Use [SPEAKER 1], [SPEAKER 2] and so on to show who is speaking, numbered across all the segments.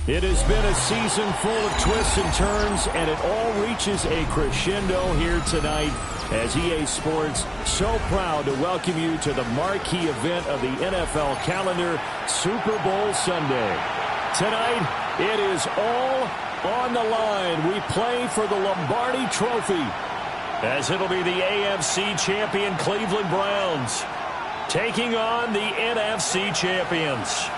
[SPEAKER 1] It has been a season full of twists and turns, and it all reaches a crescendo here tonight as EA Sports so proud to welcome you to the marquee event of the NFL calendar, Super Bowl Sunday. Tonight, it is all on the line. We play for the Lombardi Trophy, as it'll be the AFC champion Cleveland Browns taking on the NFC champions.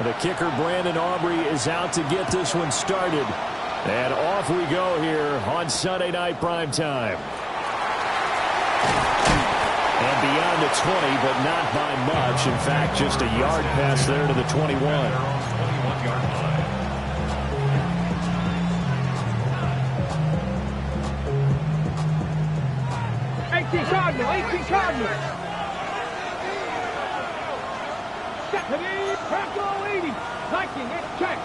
[SPEAKER 1] The kicker, Brandon Aubrey, is out to get this one started. And off we go here on Sunday Night Primetime. And beyond the 20, but not by much. In fact, just a yard pass there to the 21.
[SPEAKER 2] 18 Cardinals, 18 Cardinals. Franco 80. 19, check.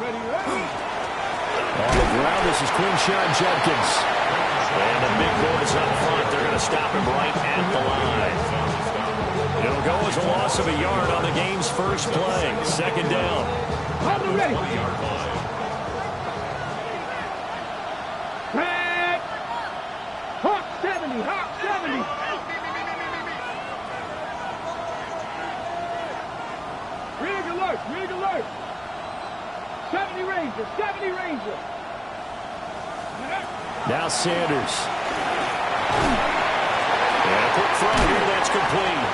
[SPEAKER 2] Ready.
[SPEAKER 1] On the ground, this is Quinshawn Judkins. And the big boys up front, they're going to stop him right at the line. It'll go as a loss of a yard on the game's first play. Second down.
[SPEAKER 2] I'm ready. Red. Hawk 70, Hawk 70. Rig alert. 70 Ranger.
[SPEAKER 1] Now Sanders. And a quick throw here, that's complete.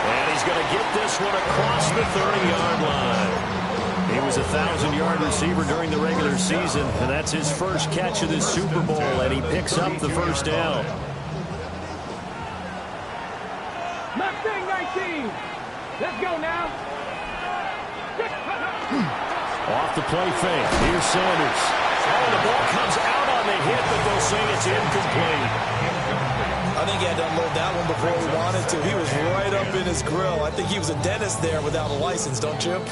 [SPEAKER 1] And he's going to get this one across the 30-yard line. He was a 1,000-yard receiver during the regular season, and that's his first catch of this Super Bowl, and he picks up the first down.
[SPEAKER 2] Mustang 19. Let's go now.
[SPEAKER 1] Off the play fake. Here's Sanders. Oh, the ball comes out on the hit, but they'll say it's incomplete.
[SPEAKER 3] I think he had to unload that one before he wanted to. He was right up in his grill. I think he was a dentist there without a license, don't you?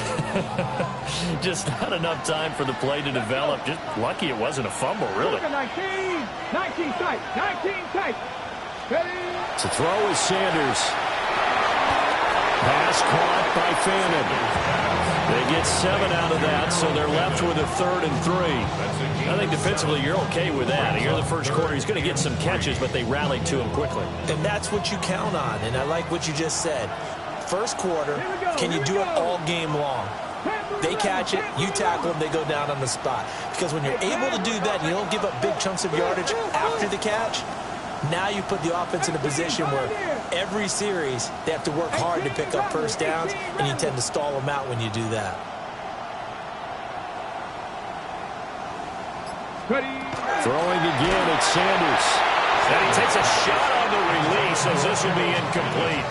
[SPEAKER 1] Just not enough time for the play to develop. Just lucky it wasn't a fumble, really.
[SPEAKER 2] 19 tight. Ready.
[SPEAKER 1] To throw is Sanders. Pass caught by Fannin. They get 7 out of that, so they're left with a 3rd and 3. I think defensively you're okay with that. Here in the first quarter, he's going to get some catches, but they rallied to him quickly.
[SPEAKER 3] And that's what you count on, and I like what you just said. First quarter, can you do it all game long? They catch it, you tackle them, they go down on the spot. Because when you're able to do that, and you don't give up big chunks of yardage after the catch, now you put the offense in a position where every series they have to work hard to pick up first downs, and you tend to stall them out when you do that.
[SPEAKER 1] Throwing again, it's Sanders. And he takes a shot on the release as this will be incomplete.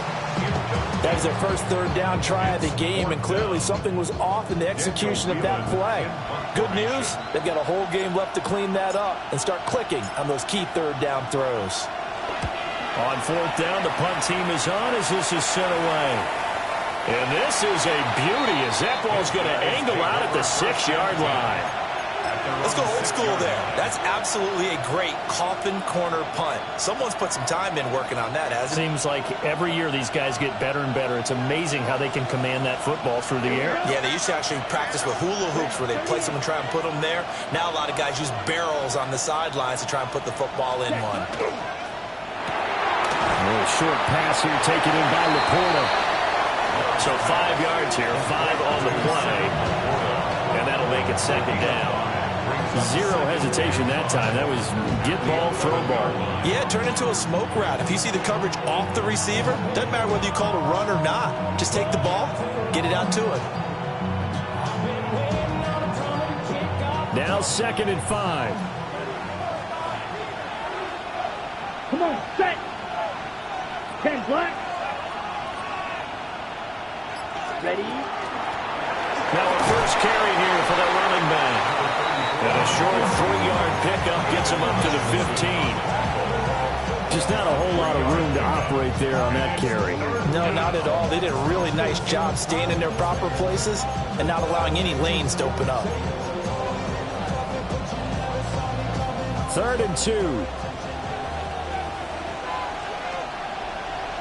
[SPEAKER 3] That was their first 3rd down try of the game, and clearly something was off in the execution of that play. Good news, they've got a whole game left to clean that up and start clicking on those key 3rd down throws.
[SPEAKER 1] On 4th down, the punt team is on as this is sent away. And this is a beauty as that ball's going to angle out at the 6-yard line.
[SPEAKER 3] Let's go old school there. That's absolutely a great coffin corner punt. Someone's put some time in working on that, hasn't it?
[SPEAKER 1] Seems like every year these guys get better and better. It's amazing how they can command that football through the air.
[SPEAKER 3] Yeah, they used to actually practice with hula hoops where they'd place them and try and put them there. Now a lot of guys use barrels on the sidelines to try and put the football in one.
[SPEAKER 1] A short pass here taken in by Laporta. So 5 yards here, 5 on the play. And that'll make it 2nd down. Zero hesitation that time. That was get ball, throw ball.
[SPEAKER 3] Yeah, turn into a smoke route. If you see the coverage off the receiver, doesn't matter whether you call it a run or not. Just take the ball, get it out to him.
[SPEAKER 1] Now 2nd and 5.
[SPEAKER 2] Come on, set. 10 black. Ready.
[SPEAKER 1] Now a first carry here for the running back. And a short 3-yard pickup gets him up to the 15. Just not a whole lot of room to operate there on that carry.
[SPEAKER 3] No, not at all. They did a really nice job staying in their proper places and not allowing any lanes to open up.
[SPEAKER 1] 3rd and 2.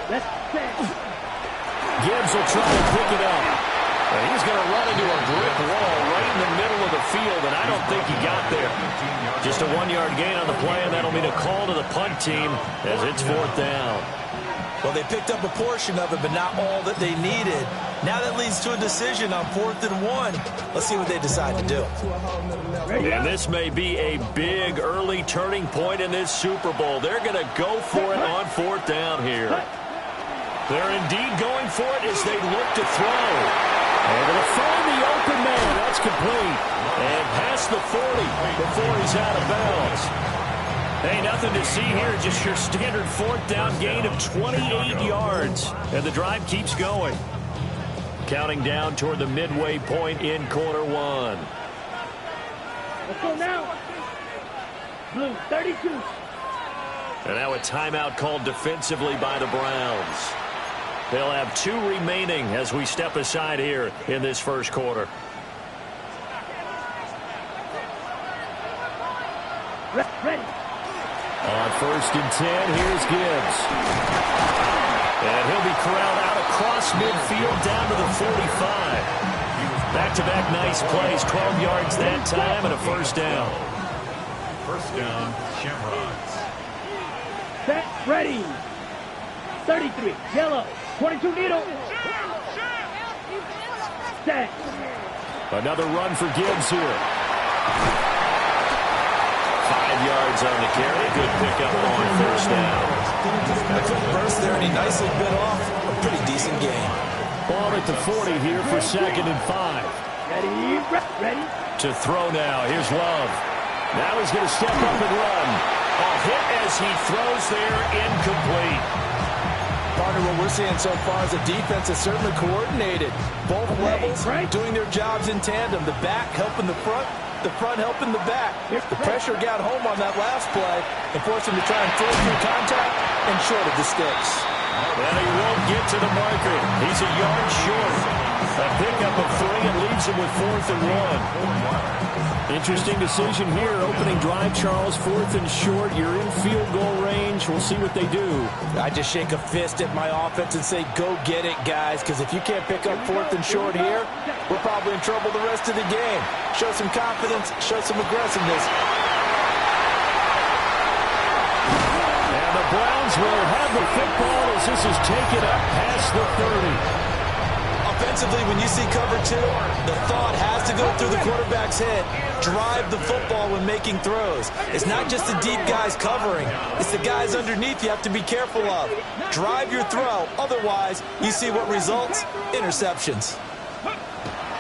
[SPEAKER 2] Let's set.
[SPEAKER 1] Gibbs will try to pick it up. And he's going to run into a brick wall right in the middle of the field, and I don't think he got there. Just a 1-yard gain on the play, and that'll mean a call to the punt team as it's 4th down.
[SPEAKER 3] Well, they picked up a portion of it, but not all that they needed. Now that leads to a decision on 4th and 1. Let's see what they decide to do.
[SPEAKER 1] And this may be a big early turning point in this Super Bowl. They're going to go for it on 4th down here. They're indeed going for it as they look to throw. Able to find the open man. That's complete. And past the 40 before he's out of bounds. Hey, nothing to see here. Just your standard 4th down gain of 28 yards. And the drive keeps going. Counting down toward the midway point in quarter 1.
[SPEAKER 2] Let's go now. Blue, 32.
[SPEAKER 1] And now a timeout called defensively by the Browns. They'll have 2 remaining as we step aside here in this first quarter.
[SPEAKER 2] Ready.
[SPEAKER 1] On 1st and 10, here's Gibbs. And he'll be corralled out across midfield down to the 45. Back-to-back nice plays, 12 yards that time and a 1st down.
[SPEAKER 4] 1st down, Shamrocks.
[SPEAKER 2] Set, ready. 33, yellow, 22 needle. Set.
[SPEAKER 1] Another run for Gibbs here. 5 yards on the carry. Good pickup on 1st down.
[SPEAKER 3] A quick burst there, and he nicely bit off a pretty decent gain.
[SPEAKER 1] Ball at the 40 here for 2nd and 5.
[SPEAKER 2] Ready.
[SPEAKER 1] To throw now. Here's Love. Now he's going to step up and run. A hit as he throws there, incomplete.
[SPEAKER 3] Partner, what we're seeing so far is the defense is certainly coordinated. Both levels doing their jobs in tandem. The back helping the front helping the back. The pressure got home on that last play and forced him to try and throw through contact and short of the sticks.
[SPEAKER 1] Well, he won't get to the marker. He's a yard short. A pickup of 3 and leaves him with 4th and 1. Interesting decision here. Opening drive, Charles. 4th and short. You're in field goal range. We'll see what they do.
[SPEAKER 3] I just shake a fist at my offense and say, go get it, guys, because if you can't pick up 4th and short here, we're probably in trouble the rest of the game. Show some confidence, show some aggressiveness.
[SPEAKER 1] And the Browns will have the football as this is taken up past the 30.
[SPEAKER 3] Offensively, when you see cover 2, the thought has to go through the quarterback's head. Drive the football when making throws. It's not just the deep guys covering. It's the guys underneath you have to be careful of. Drive your throw. Otherwise, you see what results? Interceptions.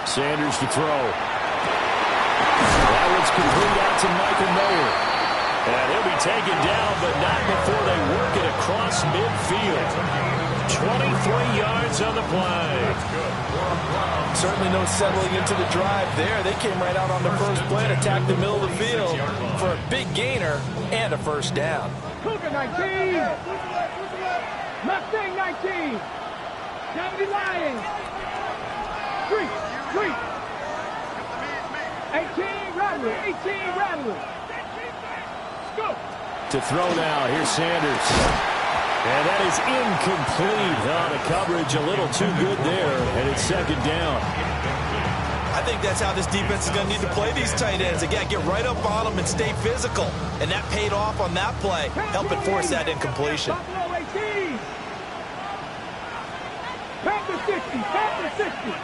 [SPEAKER 1] Sanders to throw. That one's complete out to Michael Mayer. And he'll be taken down, but not before they work it across midfield. 23 yards on the play.
[SPEAKER 3] Certainly no settling into the drive there. They came right out on the first play and attacked the middle of the field for a big gainer and a 1st down.
[SPEAKER 2] Cougar 19. Mustang 19. Deputy Lions. 3. 18 Rattler. 18 Rattler. Go.
[SPEAKER 1] To throw now. Here's Sanders. And that is incomplete. The coverage a little too good there, and it's 2nd down.
[SPEAKER 3] I think that's how this defense is going to need to play these tight ends. Again, get right up on them and stay physical. And that paid off on that play, helping force that incompletion.
[SPEAKER 2] Buffalo 18. Panther 60. Panther 60.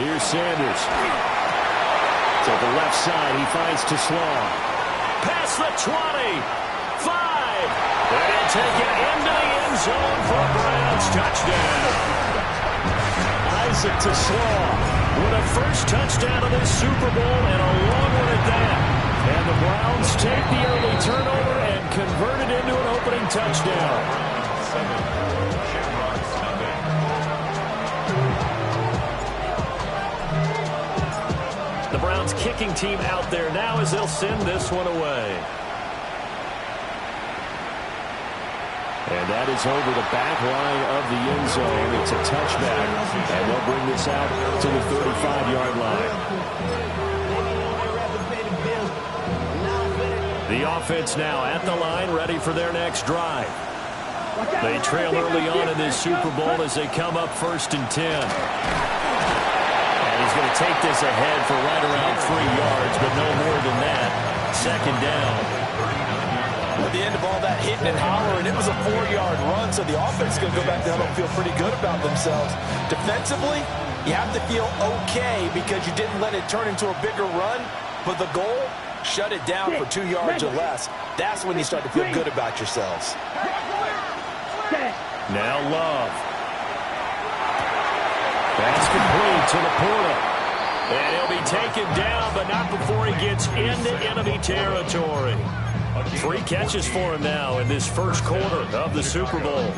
[SPEAKER 1] Here's Sanders. To the left side, he finds Teslam. Past the 20. 5. And he'll take it into the end zone for a Browns touchdown. Isaac Teslam with a 1st touchdown of this Super Bowl and a long one at that. And the Browns take the early turnover and convert it into an opening touchdown. 7, the Browns kicking team out there now as they'll send this one away. And that is over the back line of the end zone. It's a touchback. And they'll bring this out to the 35-yard line. The offense now at the line, ready for their next drive. They trail early on in this Super Bowl as they come up 1st and 10. And he's going to take this ahead for right around 3 yards, but no more than that. 2nd down.
[SPEAKER 3] At the end of all that hitting and hollering, it was a 4-yard run, so the offense is going to go back to huddle and feel pretty good about themselves. Defensively, you have to feel okay because you didn't let it turn into a bigger run, but the goal, shut it down for 2 yards or less. That's when you start to feel good about yourselves.
[SPEAKER 1] Now Love. That's complete to the portal. And he'll be taken down, but not before he gets into enemy territory. 3 catches for him now in this first quarter of the Super Bowl.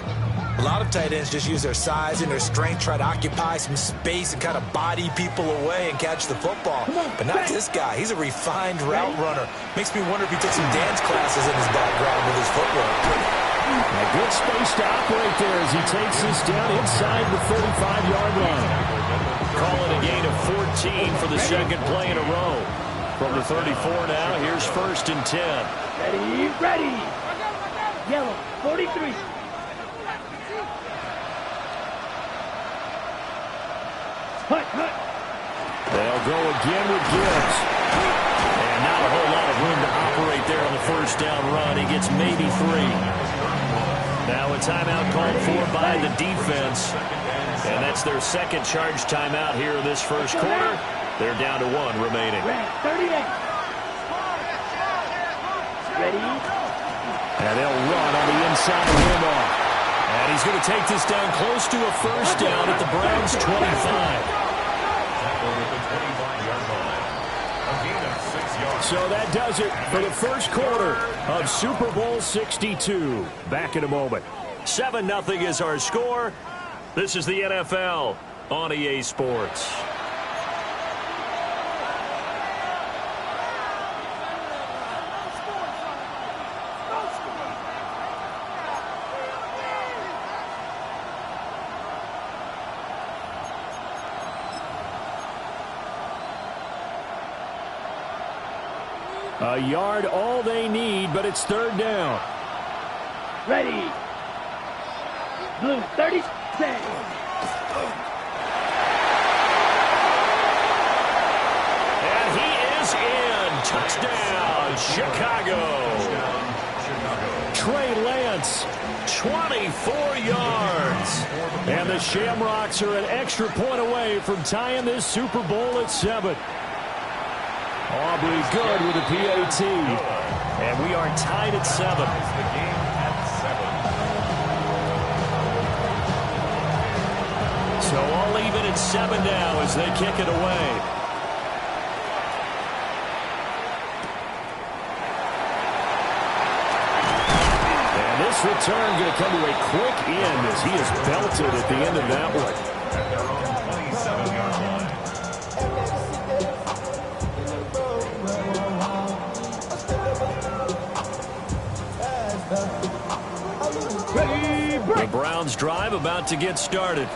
[SPEAKER 3] A lot of tight ends just use their size and their strength, try to occupy some space and kind of body people away and catch the football. But not this guy. He's a refined route runner. Makes me wonder if he took some dance classes in his background with his footwork.
[SPEAKER 1] A good space to operate there as he takes this down inside the 35-yard line. Calling a gain of 14 for the second play in a row. From the 34 now, here's 1st and 10.
[SPEAKER 2] Ready. Yellow, 43. Hut.
[SPEAKER 1] They'll go again with Gibbs. And not a whole lot of room to operate there on the 1st down run. He gets maybe 3. Now a timeout called for by the defense. And that's their second charge timeout here in this first quarter. They're down to 1 remaining.
[SPEAKER 2] 38. Ready.
[SPEAKER 1] And they'll run on the inside handoff. And he's going to take this down close to a 1st down at the Browns' 25. So that does it for the first quarter of Super Bowl 62. Back in a moment. 7-0 is our score. This is the NFL on EA Sports. A yard all they need, but it's 3rd down.
[SPEAKER 2] Ready. Blue, 30 seconds.
[SPEAKER 1] And he is in. Touchdown, Chicago. Trey Lance, 24 yards. And the Shamrocks are an extra point away from tying this Super Bowl at 7. Aubrey good with a PAT. And we are tied at 7. So all even at 7 now as they kick it away. And this return going to come to a quick end as he is belted at the end of that one. The Browns drive about to get started.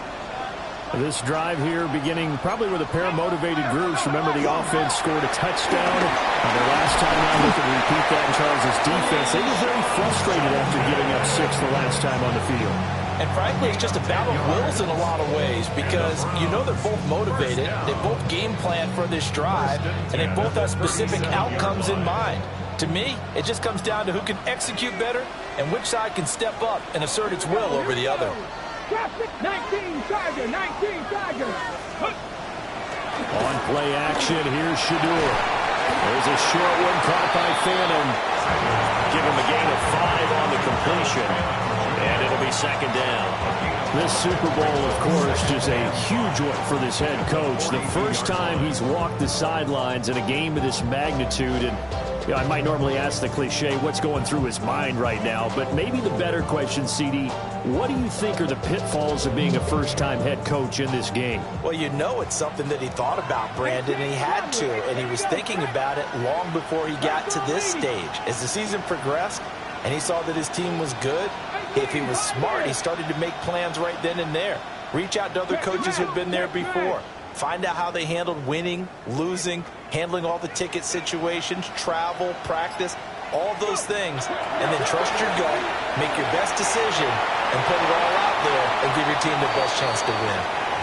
[SPEAKER 1] This drive here beginning probably with a pair of motivated groups. Remember, the offense scored a touchdown. The last time around, they could repeat that in Charles' defense. They were very frustrated after giving up 6 the last time on the field.
[SPEAKER 3] And frankly, it's just a battle of wills in a lot of ways because you know they're both motivated. They both game plan for this drive, and they both have specific outcomes in mind. To me, it just comes down to who can execute better and which side can step up and assert its will over the other.
[SPEAKER 2] 19 Tiger, 19 Tiger.
[SPEAKER 1] On play action, here's Shadur. There's a short one caught by Phantom. Give him a gain of 5 on the completion. And it'll be 2nd down. This Super Bowl, of course, just a huge one for this head coach. The first time he's walked the sidelines in a game of this magnitude. And you know, I might normally ask the cliche, what's going through his mind right now? But maybe the better question, CD, what do you think are the pitfalls of being a first-time head coach in this game?
[SPEAKER 3] Well, you know it's something that he thought about, Brandon, and he had to. And he was thinking about it long before he got to this stage. As the season progressed and he saw that his team was good, if he was smart, he started to make plans right then and there. Reach out to other coaches who've been there before. Find out how they handled winning, losing, handling all the ticket situations, travel, practice. all those things, and then trust your gut, make your best decision, and put it all out there and give your team the best chance to win.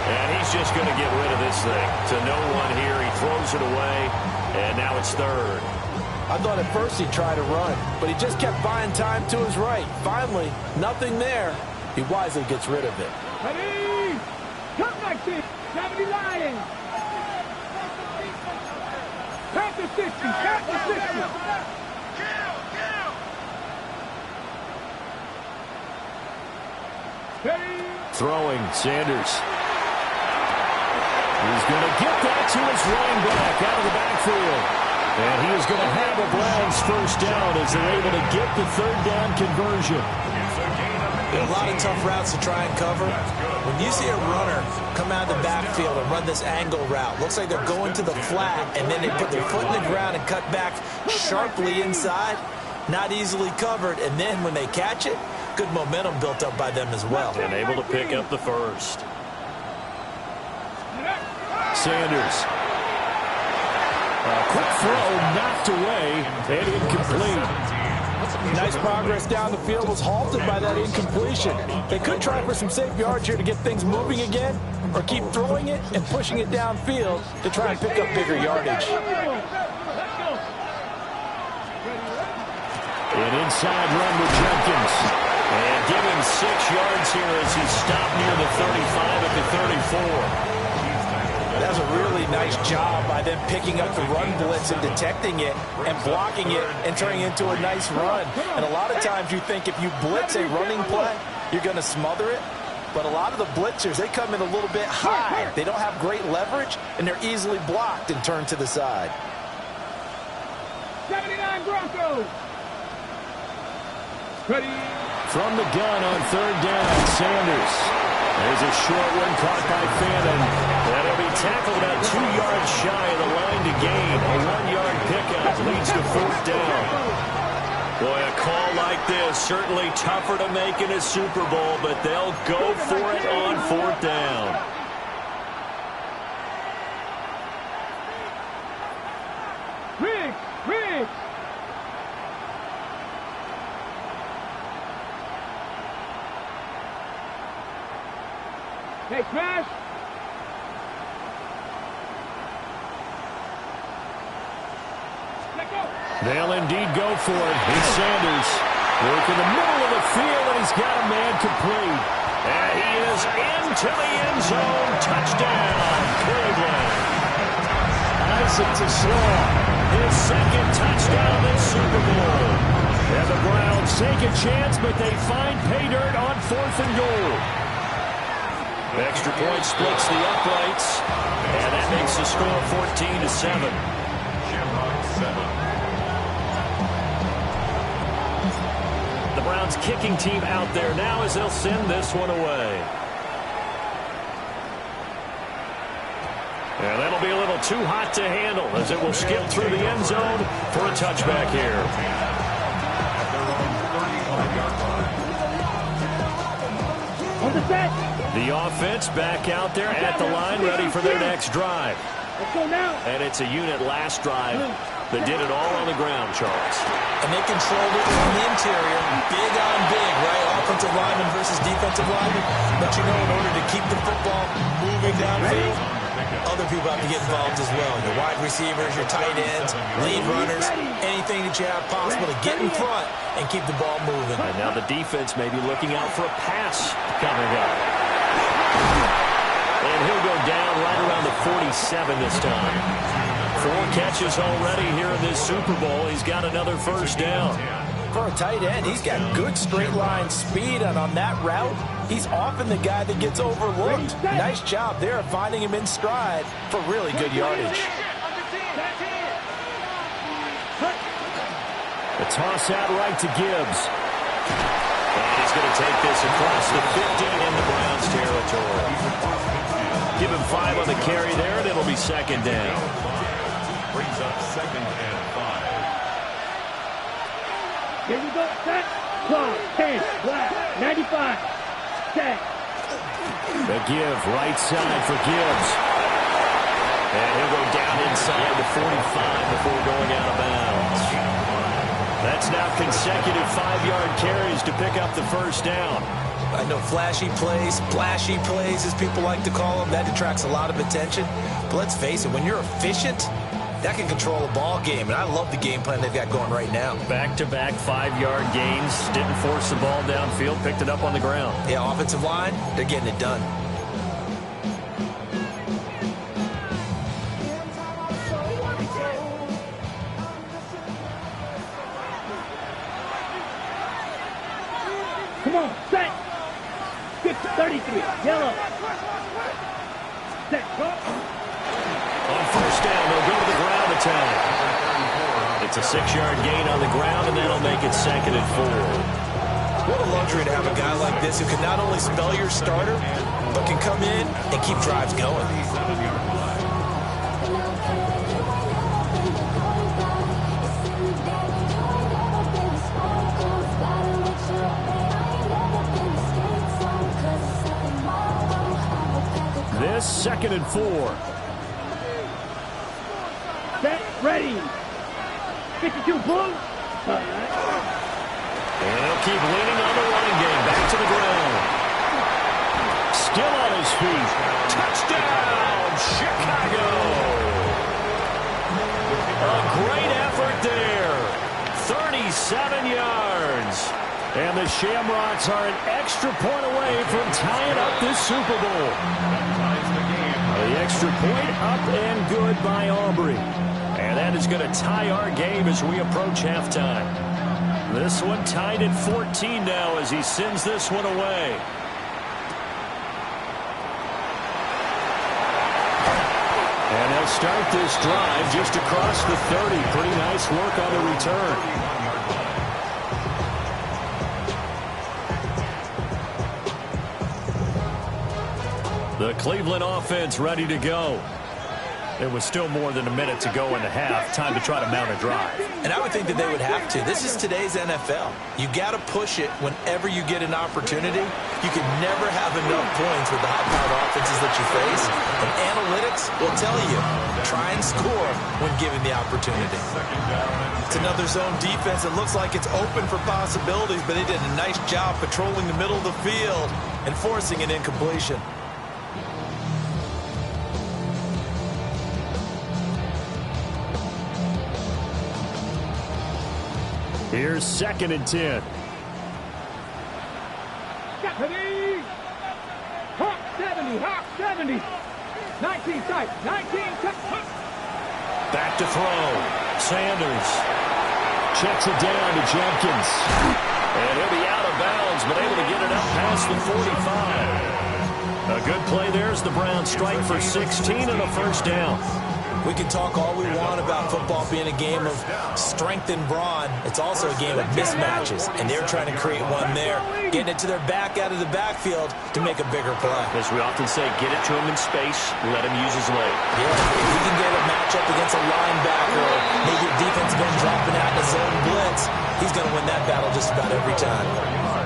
[SPEAKER 1] And he's just going to get rid of this thing. To no one here, he throws it away, and now it's third.
[SPEAKER 3] I thought at first he'd try to run, but he just kept buying time to his right. Finally, nothing there. He wisely gets rid of it.
[SPEAKER 2] Ready? Come back to 70 Lions. Count to 60. Count to 60. Ready?
[SPEAKER 1] Throwing, Sanders. He's going to get that to his running back out of the backfield. And he is going to have a Browns first down as they're able to get the third down conversion.
[SPEAKER 3] A lot of tough routes to try and cover. When you see a runner come out of the backfield and run this angle route, looks like they're going to the flat, and then they put their foot in the ground and cut back sharply inside. Not easily covered, and then when they catch it, good momentum built up by them as well.
[SPEAKER 1] And able to pick up the first. Sanders. A quick throw knocked away and incomplete.
[SPEAKER 3] Nice progress down the field, was halted by that incompletion. They could try for some safe yards here to get things moving again, or keep throwing it and pushing it downfield to try and pick up bigger yardage.
[SPEAKER 1] An inside run with Jenkins. And give him 6 yards here as he stopped near the 35 at the 34.
[SPEAKER 3] That was a really nice job by them picking up the run blitz and detecting it and blocking it and turning it into a nice run. And a lot of times you think if you blitz a running play, you're going to smother it. But a lot of the blitzers, they come in a little bit high. They don't have great leverage, and they're easily blocked and turned to the side.
[SPEAKER 2] 79 Broncos. Ready?
[SPEAKER 1] From the gun on third down, Sanders. There's a short one caught by Fannin. That'll be tackled about 2 yards shy of the line to gain. A 1-yard pickup leads to fourth down. Boy, a call like this, certainly tougher to make in a Super Bowl, but they'll go for it on fourth down.
[SPEAKER 2] Riggs. Hey, Smash. Let go.
[SPEAKER 1] They'll indeed go for it. Here's Sanders. Work in the middle of the field, and he's got a man complete. And he is into the end zone. Touchdown, Cleveland. Isaac to Shaw. His second touchdown this Super Bowl. And the Browns take a chance, but they find pay dirt on 4th and goal. Extra point splits the uprights, and that makes the score 14-7. The Browns kicking team out there now as they'll send this one away. And that'll be a little too hot to handle as it will skip through the end zone for a touchback here.
[SPEAKER 2] On the set.
[SPEAKER 1] The offense back out there at the line, ready for their next drive.
[SPEAKER 2] Let's go now.
[SPEAKER 1] And it's a unit last drive that did it all on the ground, Charles.
[SPEAKER 3] And they controlled it from the interior, big on big, right? Offensive lineman versus defensive lineman. But you know, in order to keep the football moving downfield, other people have to get involved as well. Your wide receivers, your tight ends, lead runners, anything that you have possible to get in front and keep the ball moving.
[SPEAKER 1] And now the defense may be looking out for a pass coming up. And he'll go down right around the 47 this time. 4 catches already here in this Super Bowl. He's got another first down.
[SPEAKER 3] For a tight end, he's got good straight line speed, and on that route, he's often the guy that gets overlooked. Nice job there of finding him in stride for really good yardage.
[SPEAKER 1] The toss out right to Gibbs. And he's going to take this across the 50 in the Browns territory. Give him 5 on the carry there, and it'll be second down.
[SPEAKER 4] Brings up 2nd and 5.
[SPEAKER 2] Here we go. Set. Clock. 10. Black. 95. Set.
[SPEAKER 1] The give right side for Gibbs. And he'll go down inside the 45 before going out of bounds. That's now consecutive 5-yard carries to pick up the first down.
[SPEAKER 3] I know flashy plays, splashy plays, as people like to call them, that attracts a lot of attention. But let's face it, when you're efficient, that can control a ball game. And I love the game plan they've got going right now.
[SPEAKER 1] Back-to-back 5-yard gains. Didn't force the ball downfield. Picked it up on the ground.
[SPEAKER 3] Yeah, offensive line, they're getting it done.
[SPEAKER 2] Come on, set. Get to 33, yellow. Set, go.
[SPEAKER 1] On first down, they'll go to the ground attack. It's a 6-yard gain on the ground, and that'll make it 2nd and 4.
[SPEAKER 3] What a luxury to have a guy like this who can not only spell your starter, but can come in and keep drives going.
[SPEAKER 1] This 2nd and 4.
[SPEAKER 2] Set, ready. 52, boom.
[SPEAKER 1] And he'll keep leaning on the running game. Back to the ground. Still on his feet. Touchdown, Chicago. A great effort there. 37 yards. And the Shamrocks are an extra point away from tying up this Super Bowl. The extra point up and good by Aubrey. And that is going to tie our game as we approach halftime. This one tied at 14 now as he sends this one away. And they'll start this drive just across the 30. Pretty nice work on the return. The Cleveland offense ready to go. There was still more than a minute to go in the half. Time to try to mount a drive.
[SPEAKER 3] And I would think that they would have to. This is today's NFL. You got to push it whenever you get an opportunity. You can never have enough points with the high-powered offenses that you face. And analytics will tell you, try and score when given the opportunity. It's another zone defense. It looks like it's open for possibilities, but they did a nice job patrolling the middle of the field and forcing an incompletion.
[SPEAKER 1] Here's 2nd and 10.
[SPEAKER 2] Ready. Hawk 70, Hawk 70. 19 tight, 19 tight.
[SPEAKER 1] Back to throw. Sanders checks it down to Jenkins. And he'll be out of bounds, but able to get it up past the 45. A good play there as the Browns strike for 16 and a first down.
[SPEAKER 3] We can talk all we want about football being a game of strength and brawn. It's also a game of mismatches, and they're trying to create one there, getting it to their back out of the backfield to make a bigger play.
[SPEAKER 1] As we often say, get it to him in space, let him use his leg.
[SPEAKER 3] Yeah, if he can get a matchup against a linebacker, or maybe your defense been dropping out in a zone blitz, he's going to win that battle just about every time.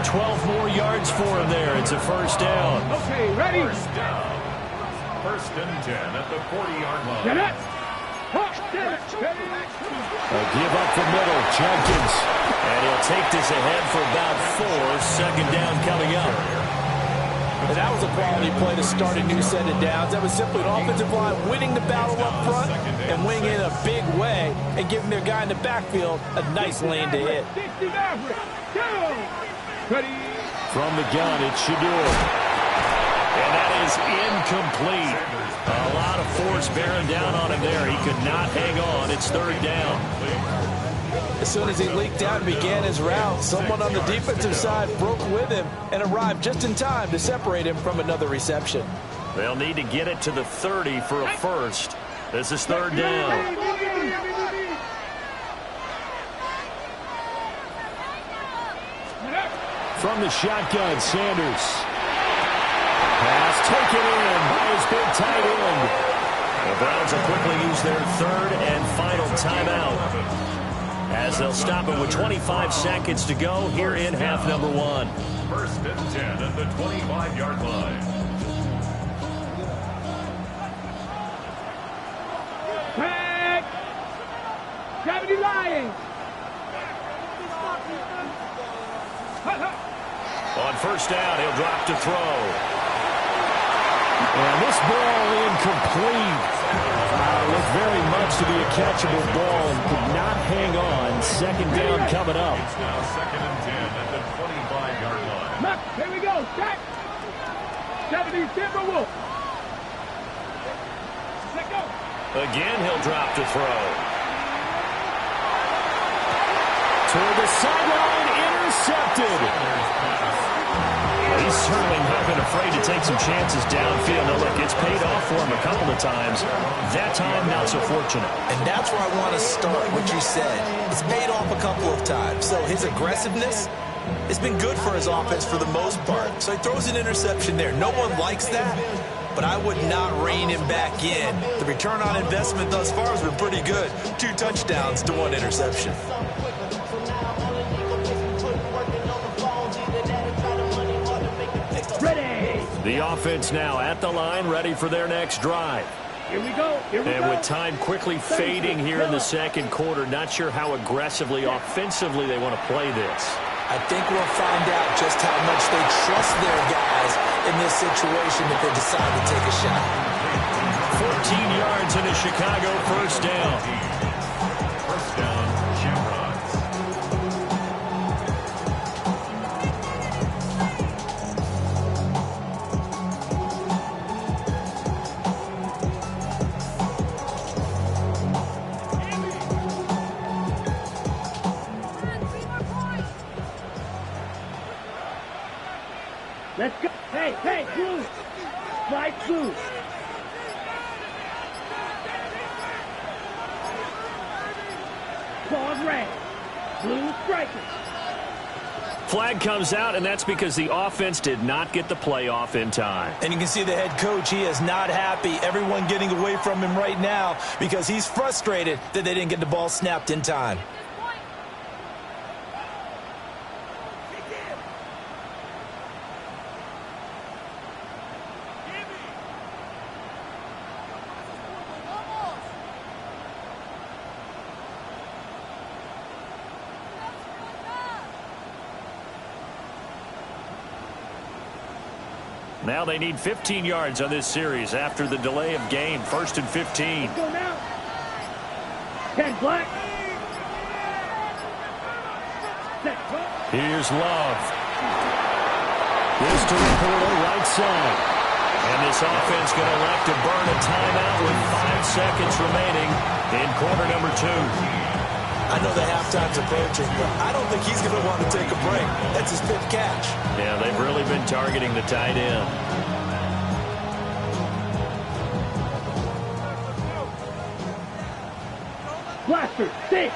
[SPEAKER 1] 12 more yards for him there. It's a first down.
[SPEAKER 2] Okay, ready.
[SPEAKER 4] First and 10 at the 40-yard line.
[SPEAKER 2] Get it. Hawk 70.
[SPEAKER 1] A give up the middle, Jenkins. And he'll take this ahead for about 4. Second down coming up.
[SPEAKER 3] And that was a quality play to start a new set of downs. That was simply an offensive line winning the battle up front and winning in a big way and giving their guy in the backfield a nice lane to hit.
[SPEAKER 1] From the gun, it's Shadur. And that is incomplete. A lot of force bearing down on him there. He could not hang on. It's 3rd down.
[SPEAKER 3] As soon as he leaked out and began his route, someone on the defensive side broke with him and arrived just in time to separate him from another reception.
[SPEAKER 1] They'll need to get it to the 30 for a first. This is 3rd down. From the shotgun, Sanders. Pass taken in by his big tight end. The Browns will quickly use their 3rd and final timeout as they'll stop it with 25 seconds to go here in half number 1.
[SPEAKER 4] First and 10 at the 25-yard line.
[SPEAKER 2] Tag. 70 Lions.
[SPEAKER 1] first down. He'll drop to throw. And this ball incomplete. Looked very much to be a catchable ball and could not hang on. Second down coming up.
[SPEAKER 4] It's now 2nd and 10 at the 25-yard line.
[SPEAKER 2] Here we go. Jack. 70 Timberwolves. Let go.
[SPEAKER 1] Again, he'll drop to throw. Toward the sideline, intercepted. He's certainly not been afraid to take some chances downfield. Now, look, it's paid off for him a couple of times. That time, not so fortunate.
[SPEAKER 3] And that's where I want to start, what you said. It's paid off a couple of times. So his aggressiveness, it's been good for his offense for the most part. So he throws an interception there. No one likes that, but I would not rein him back in. The return on investment thus far has been pretty good. 2 touchdowns to 1 interception.
[SPEAKER 2] Ready.
[SPEAKER 1] The offense now at the line, ready for their next drive.
[SPEAKER 2] Here we go.
[SPEAKER 1] And with time quickly fading here in the second quarter, not sure how aggressively, offensively they want to play this.
[SPEAKER 3] I think we'll find out just how much they trust their guys in this situation if they decide to take a shot.
[SPEAKER 1] 14 yards and a Chicago first down.
[SPEAKER 4] First down, Shamrocks.
[SPEAKER 2] Let's go. Hey, blue. Strike blue. Pause red. Blue strikers.
[SPEAKER 1] Flag comes out, and that's because the offense did not get the play off in time.
[SPEAKER 3] And you can see the head coach, he is not happy. Everyone getting away from him right now because he's frustrated that they didn't get the ball snapped in time.
[SPEAKER 1] Now they need 15 yards on this series after the delay of game. 1st and 15.
[SPEAKER 2] Let's go now. 10 black. Set.
[SPEAKER 1] Here's Love. This to the portal right side. And this offense going to elect to burn a timeout with 5 seconds remaining in quarter number 2.
[SPEAKER 3] I know the halftime's approaching, but I don't think he's going to want to take a break. That's his 5th catch.
[SPEAKER 1] Yeah, they've really been targeting the tight end.
[SPEAKER 2] Blaster, 6.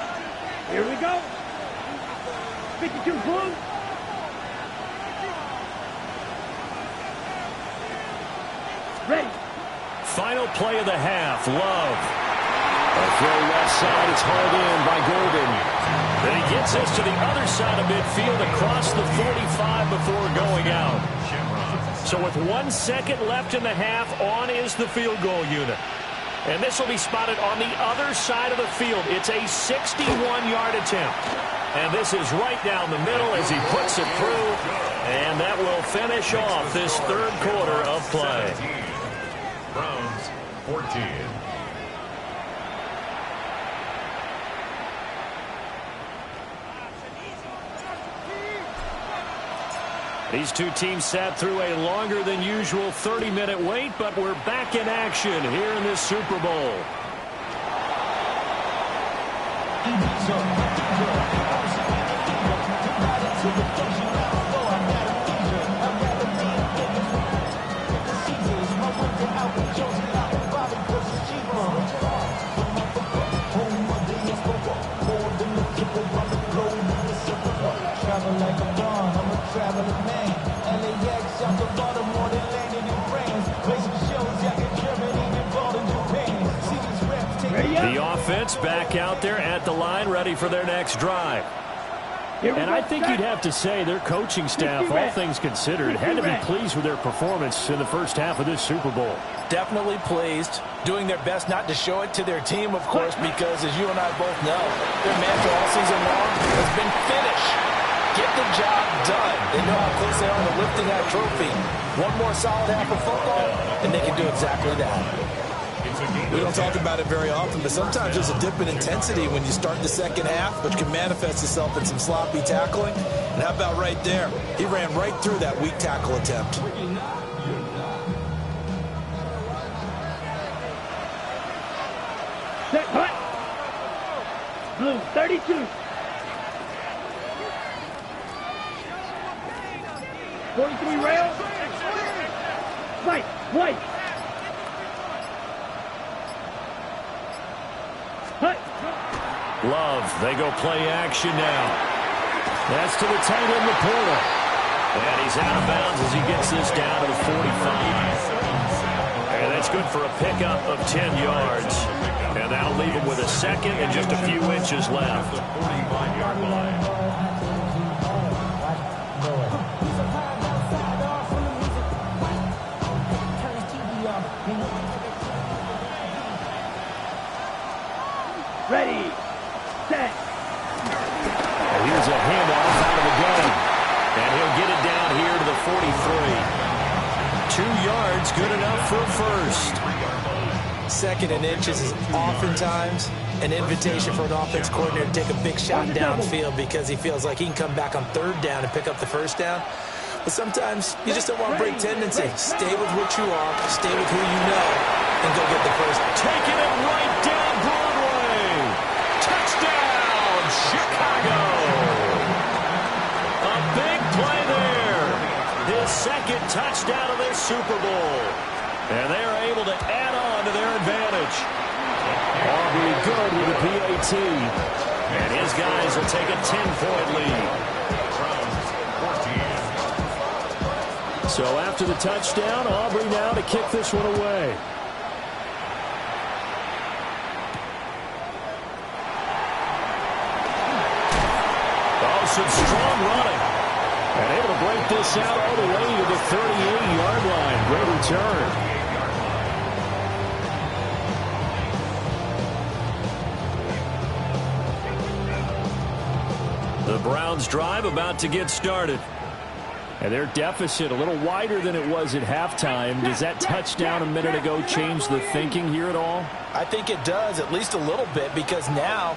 [SPEAKER 2] Here we go. 52 blue. Ready.
[SPEAKER 1] Final play of the half. Love. A throw left side. It's hauled in by Golden. Then he gets us to the other side of midfield across the 45 before going out. So with 1 second left in the half, on is the field goal unit. And this will be spotted on the other side of the field. It's a 61-yard attempt. And this is right down the middle as he puts it through. And that will finish off this 3rd quarter of play.
[SPEAKER 4] 17. Browns, 14.
[SPEAKER 1] These two teams sat through a longer than usual 30-minute wait, but we're back in action here in this Super Bowl. The offense back out there at the line, ready for their next drive. And I think you'd have to say their coaching staff, all things considered, had to be pleased with their performance in the first half of this Super Bowl.
[SPEAKER 3] Definitely pleased, doing their best not to show it to their team, of course, because as you and I both know, their mantra all season long has been finish. Get the job done. They know how close they are to lifting that trophy. One more solid half of football, and they can do exactly that. We don't talk about it very often, but sometimes there's a dip in intensity when you start the second half, which can manifest itself in some sloppy tackling. And how about right there? He ran right through that weak tackle attempt.
[SPEAKER 2] Set, hut. Blue, 32. 43 rail. Fight, white. Hut.
[SPEAKER 1] Love, they go play action now. That's to the tight end, Laporta. And he's out of bounds as he gets this down to the 45. And that's good for a pickup of 10 yards. And that'll leave him with a second and just a few inches left.
[SPEAKER 2] Ready, set.
[SPEAKER 1] And here's a handoff out of the gun. And he'll get it down here to the 43. 2 yards, good enough for a first.
[SPEAKER 3] Second and inches is oftentimes an invitation for an offense coordinator to take a big shot downfield because he feels like he can come back on third down and pick up the first down. But sometimes you just don't want to break tendency. Stay with what you are, stay with who you know, and go get the first.
[SPEAKER 1] Taking it right down Broadway. Touchdown, Chicago. A big play there. His second touchdown of this Super Bowl. And they are able to add on to their advantage. Aubrey good with the PAT. And his guys will take a 10-point lead. So after the touchdown, Aubrey now to kick this one away. Oh, some strong running. And able to break this out all the way to the 38-yard line. Great return. The Browns drive about to get started. And their deficit a little wider than it was at halftime. Does that touchdown a minute ago change the thinking here at all?
[SPEAKER 3] I think it does, at least a little bit, because now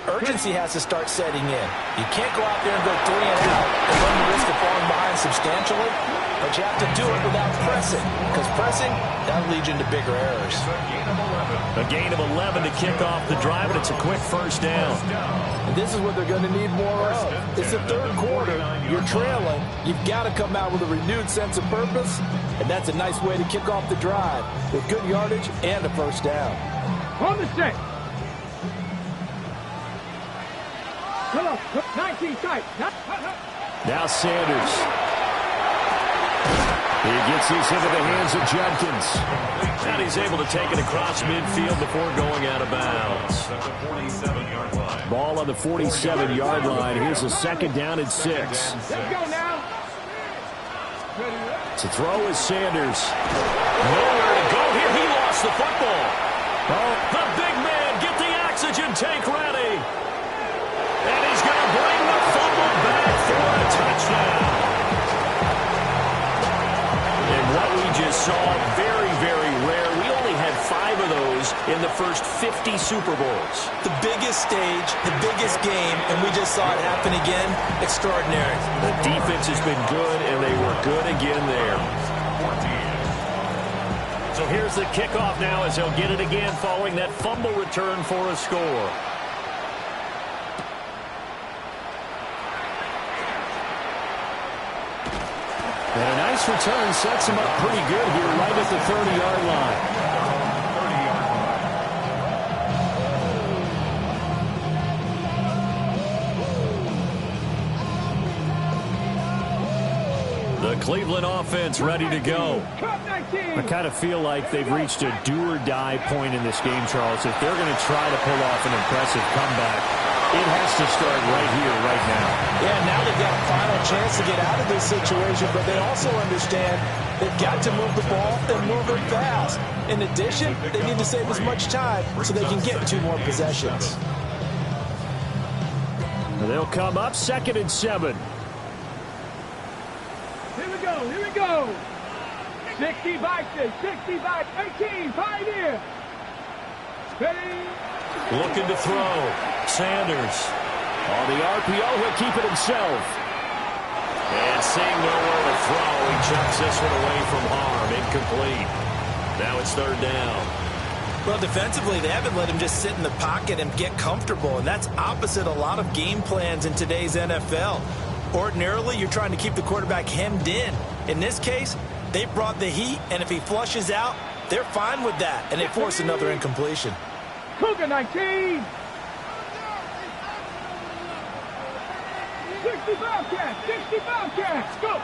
[SPEAKER 3] urgency has to start setting in. You can't go out there and go 3 and out and run the risk of falling behind substantially, but you have to do it without pressing, because pressing, that'll lead you into bigger errors.
[SPEAKER 1] A gain of 11 to kick off the drive, and it's a quick first down.
[SPEAKER 3] And this is what they're going to need more of. It's the third quarter. You're trailing. You've got to come out with a renewed sense of purpose, and that's a nice way to kick off the drive with good yardage and a first down.
[SPEAKER 2] On the set. Come on, 19 tight.
[SPEAKER 1] Now Sanders. He gets this into the hands of Judkins. And he's able to take it across midfield before going out of bounds. Ball on the 47-yard line. Here's a second down and 6.
[SPEAKER 2] Let's go now.
[SPEAKER 1] To throw is Sanders. Nowhere to go here. He lost the football. Oh, the big man, get the oxygen tank ready. And he's going to bring the fumble back for a touchdown. And what we just saw, very, very rare. We only had 5 of those in the first 50 Super Bowls.
[SPEAKER 3] The biggest stage, the biggest game, and we just saw it happen again. Extraordinary.
[SPEAKER 1] The defense has been good, and they were good again there. So here's the kickoff now as he'll get it again following that fumble return for a score. And a nice return sets him up pretty good here right at the 30-yard line. The Cleveland offense ready to go. I kind of feel like they've reached a do-or-die point in this game, Charles. If they're going to try to pull off an impressive comeback, it has to start right here, right now.
[SPEAKER 3] Yeah, now they've got a final chance to get out of this situation, but they also understand they've got to move the ball and move it fast. In addition, they need to save as much time so they can get 2 more possessions.
[SPEAKER 1] They'll come up 2nd and 7.
[SPEAKER 2] Here we go. Here we go. 60 Vikings. 60 Vikings. 18. Pioneer. Ready.
[SPEAKER 1] Looking to throw. Sanders. On the RPO, he'll keep it himself. And seeing nowhere to throw, he chucks this one away from harm. Incomplete. Now it's third down.
[SPEAKER 3] Well, defensively, they haven't let him just sit in the pocket and get comfortable, and that's opposite a lot of game plans in today's NFL. Ordinarily, you're trying to keep the quarterback hemmed in. In this case, they brought the heat, and if he flushes out, they're fine with that, and they force another incompletion.
[SPEAKER 2] Cougar 19. 65 cats. 65 cats. Go.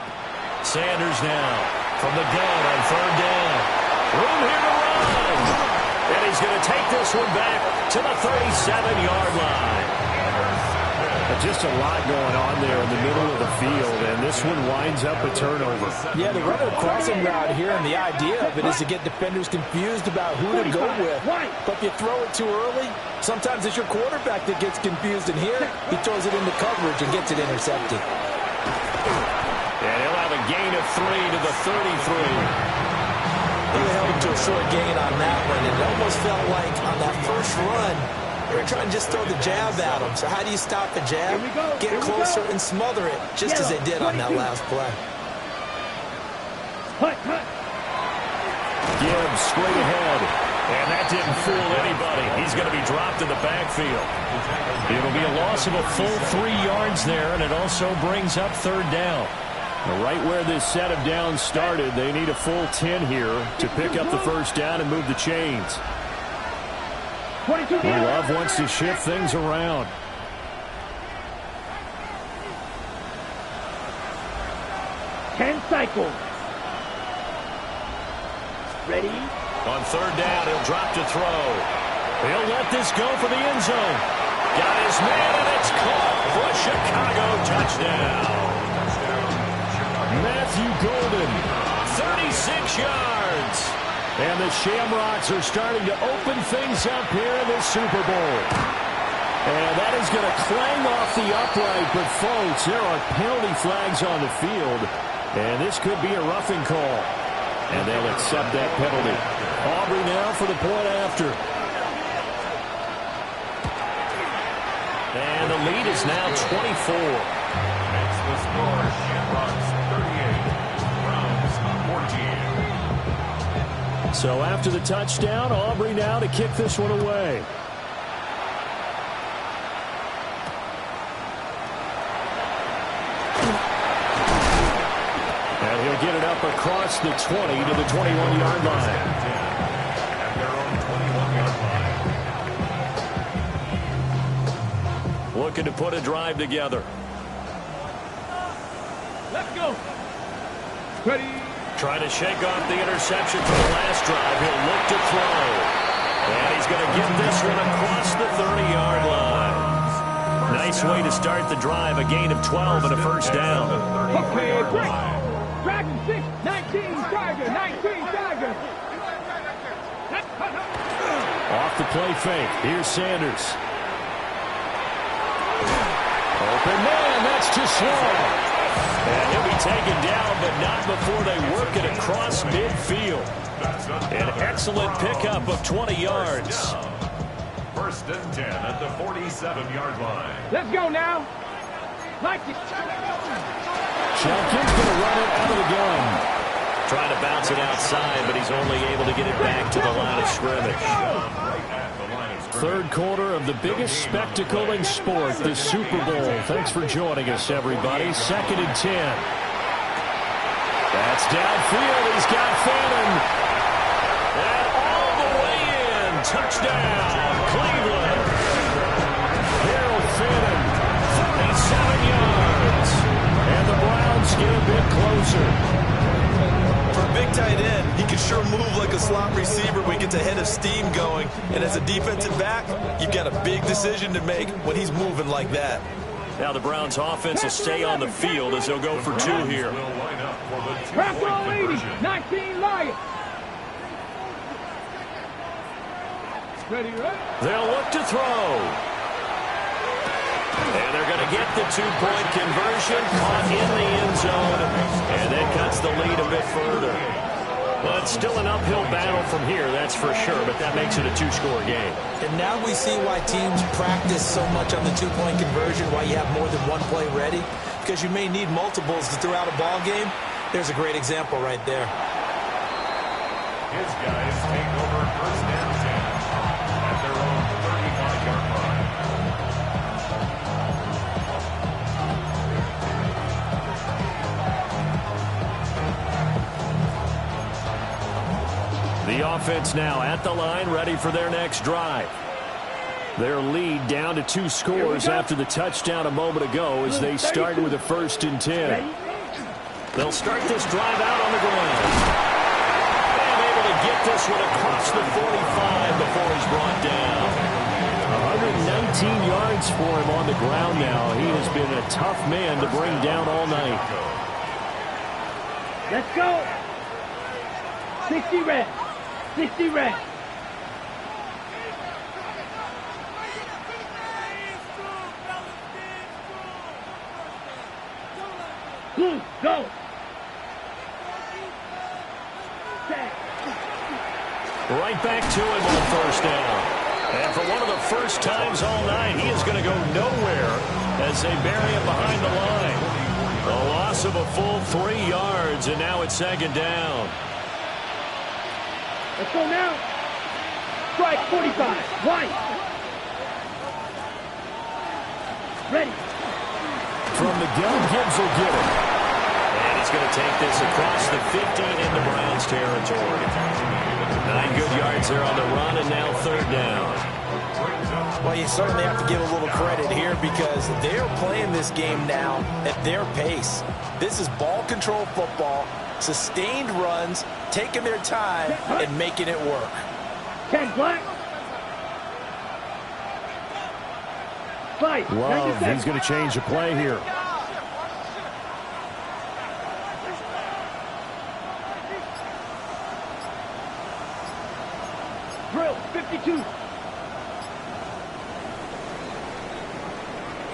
[SPEAKER 1] Sanders now from the gun on third down. Room here to run. And he's going to take this one back to the 37-yard line. Just a lot going on there in the middle of the field, and this one winds up a turnover.
[SPEAKER 3] Yeah, they run a crossing route here, and the idea of it is to get defenders confused about who to go with. But if you throw it too early, sometimes it's your quarterback that gets confused, and here he throws it into coverage and gets it intercepted.
[SPEAKER 1] And he'll have a gain of 3 to the 33.
[SPEAKER 3] He held him to a short gain on that one, and it almost felt like on that first run, they were trying to just throw the jab at him. So how do you stop the jab? Get closer and smother it, just as they did on that last play.
[SPEAKER 1] Gibbs straight ahead. And that didn't fool anybody. He's going to be dropped in the backfield. It'll be a loss of a full 3 yards there, and it also brings up third down. Right where this set of downs started, they need a full 10 here to pick up the first down and move the chains. Love wants to shift things around.
[SPEAKER 2] Ten cycles. Ready?
[SPEAKER 1] On third down, he'll drop to throw. He'll let this go for the end zone. Got his man, and it's caught for a Chicago touchdown. Matthew Golden, 36 yards. And the Shamrocks are starting to open things up here in the Super Bowl. And that is going to clang off the upright. But, folks, there are penalty flags on the field. And this could be a roughing call. And they'll accept that penalty. Aubrey now for the point after. And the lead is now 24.
[SPEAKER 4] Makes the score Shamrocks 38, Browns 14.
[SPEAKER 1] So after the touchdown, Aubrey now to kick this one away. And he'll get it up across the 20 to the 21-yard line.
[SPEAKER 4] At their own 21-yard line.
[SPEAKER 1] Looking to put a drive together.
[SPEAKER 2] Let's go. Ready.
[SPEAKER 1] Trying to shake off the interception from the last drive. He'll look to throw. And he's going to get this one across the 30-yard line. Nice way to start the drive. A gain of 12 and a first down.
[SPEAKER 2] Okay, break. Dragon 6, 19, Tiger, 19, Tiger.
[SPEAKER 1] Off the play fake. Here's Sanders. Open man. That's too slow. And he'll be taken down, but not before they work it across midfield. An excellent pickup of 20 yards.
[SPEAKER 4] First and 10 at the 47-yard line.
[SPEAKER 2] Let's go now. Like it.
[SPEAKER 1] Jenkins going to run it out of the gun. Trying to bounce it outside, but he's only able to get it back to the line of scrimmage. Third quarter of the biggest spectacle in sport, the Super Bowl. Thanks for joining us, everybody. 2nd and 10. That's downfield. He's got Fannin. And all the way in. Touchdown, Cleveland. Harold Fannin, 37 yards. And the Browns get a bit closer.
[SPEAKER 3] For a big tight end, he can sure move like a slot receiver when he gets a head of steam going. And as a defensive back, you've got a big decision to make when he's moving like that.
[SPEAKER 1] Now the Browns offense will stay on the field as they'll go for 2 here.
[SPEAKER 2] Crack roll 80, 19 Lions. Ready, right?
[SPEAKER 1] They'll look to throw. And they're going to get the 2-point conversion, caught in the end zone, and then extends the lead a bit further. Well, it's still an uphill battle from here, that's for sure, but that makes it a two-score game.
[SPEAKER 3] And now we see why teams practice so much on the two-point conversion, why you have more than one play ready, because you may need multiples to throw out a ball game. There's a great example right there.
[SPEAKER 4] His guys take over first and 10 at their own 35-yard line.
[SPEAKER 1] The offense now at the line, ready for their next drive. Their lead down to 2 scores after the touchdown a moment ago as they start with a 1st and 10. They'll start this drive out on the ground. And able to get this one across the 45 before he's brought down. 119 yards for him on the ground now. He has been a tough man to bring down all night.
[SPEAKER 2] Let's go. 60 red. 60 red. Blue, go.
[SPEAKER 1] Right back to him on 1st down. And for one of the first times all night, he is going to go nowhere as they bury him behind the line. A loss of a full 3 yards, and now it's 2nd down.
[SPEAKER 2] Let's go now. Strike 45. White. Ready.
[SPEAKER 1] From the gun, Gibbs will get it. And he's going to take this across the 15 into Browns territory. 9 good yards there on the run, and now 3rd down.
[SPEAKER 3] Well, you certainly have to give a little credit here because they're playing this game now at their pace. This is ball control football, sustained runs, taking their time, and making it work.
[SPEAKER 2] 10 black. 5.
[SPEAKER 1] Love, he's going to change the play here.
[SPEAKER 2] Drill 52.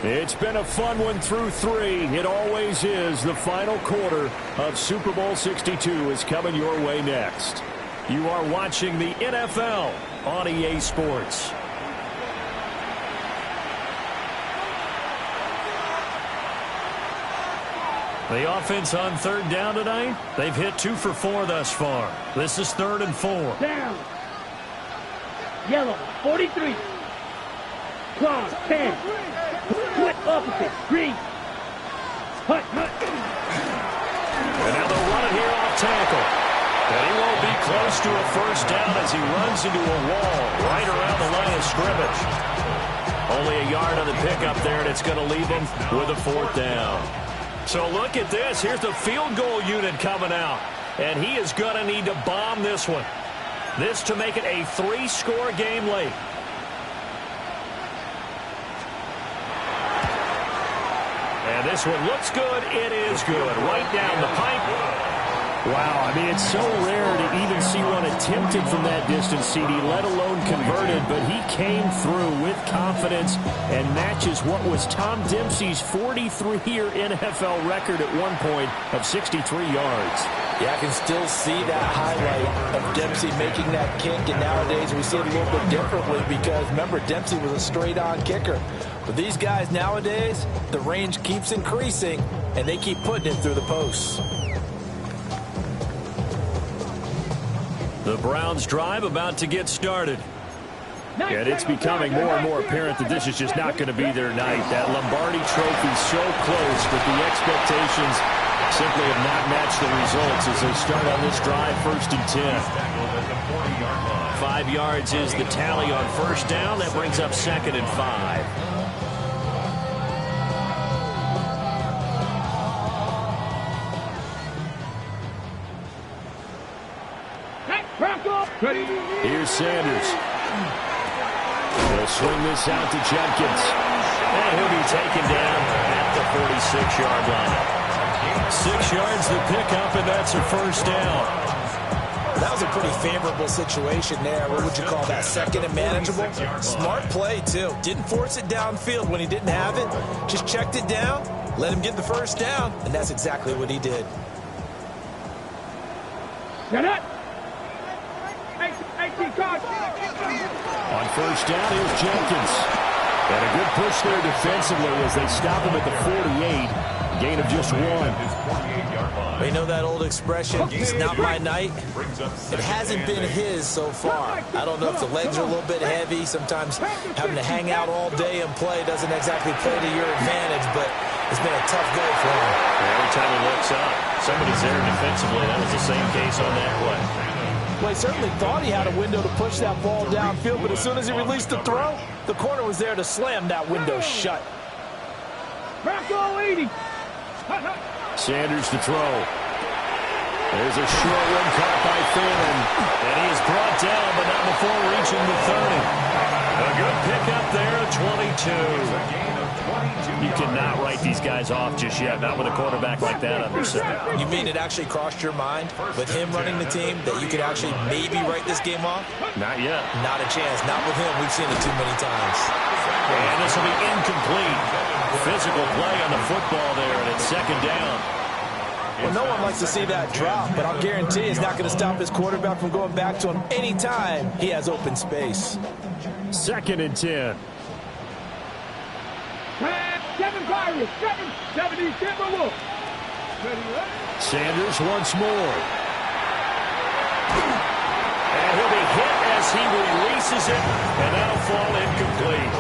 [SPEAKER 1] It's been a fun one through 3. It always is. The final quarter of Super Bowl 62 is coming your way next. You are watching the NFL on EA Sports. The offense on 3rd down tonight, they've hit 2 for 4 thus far. This is 3rd and 4.
[SPEAKER 2] Down. Yellow 43. Claw 10. Split opposite. Green. Hut, hut.
[SPEAKER 1] And now they'll run it here off tackle. And he won't be close to a 1st down as he runs into a wall right around the line of scrimmage. Only a yard on the pickup there, and it's going to leave him with a 4th down. So look at this. Here's the field goal unit coming out. And he is going to need to bomb this one. This to make it a 3-score game late. And this one looks good. It is good. Right down the pipe. Wow, I mean, it's so rare to even see one attempted from that distance, CD, let alone converted, but he came through with confidence and matches what was Tom Dempsey's 43-year NFL record at one point of 63 yards.
[SPEAKER 3] Yeah, I can still see that highlight of Dempsey making that kick, and nowadays we see it a little bit differently because, remember, Dempsey was a straight-on kicker. But these guys nowadays, the range keeps increasing, and they keep putting it through the posts.
[SPEAKER 1] The Browns drive about to get started. And it's becoming more and more apparent that this is just not going to be their night. That Lombardi trophy so close, but the expectations simply have not matched the results as they start on this drive 1st and 10. 5 yards is the tally on 1st down. That brings up 2nd and 5. Here's Sanders. He'll swing this out to Jenkins. And he'll be taken down at the 46-yard line. 6 yards to pick up, and that's a 1st down.
[SPEAKER 3] That was a pretty favorable situation there. What would you call that? 2nd and manageable? Smart play, too. Didn't force it downfield when he didn't have it. Just checked it down, let him get the 1st down, and that's exactly what he did.
[SPEAKER 2] Get it.
[SPEAKER 1] On first down, here's Jenkins. And a good push there defensively as they stop him at the 48. Gain of just 1.
[SPEAKER 3] You know that old expression, it's not my night? It hasn't been his so far. I don't know if the legs are a little bit heavy. Sometimes having to hang out all day and play doesn't exactly play to your advantage, but it's been a tough go for him.
[SPEAKER 5] Every time he looks up, somebody's there defensively. That was the same case on that play.
[SPEAKER 3] Well, he certainly thought he had a window to push that ball downfield, but as soon as he released the throw, the corner was there to slam that window shut.
[SPEAKER 2] Bronco 80.
[SPEAKER 1] Sanders to throw. There's a short one caught by Phelan.
[SPEAKER 5] And he is brought down, but not before reaching the 30. A good pickup there, 22. You cannot write these guys off just yet, not with a quarterback like that under center.
[SPEAKER 3] You mean it actually crossed your mind with him running the team that you could actually maybe write this game off?
[SPEAKER 5] Not yet.
[SPEAKER 3] Not a chance. Not with him. We've seen it too many times.
[SPEAKER 5] And this will be incomplete. Physical play on the football there, and it's second down.
[SPEAKER 3] Well, no one likes to see that drop, but I'll guarantee it's not going to stop his quarterback from going back to him anytime he has open space.
[SPEAKER 1] Second and 10.
[SPEAKER 2] 7 Pirates, 70 Timberwolves.
[SPEAKER 1] Sanders once more.
[SPEAKER 5] And he'll be hit as he releases it, and that'll fall incomplete.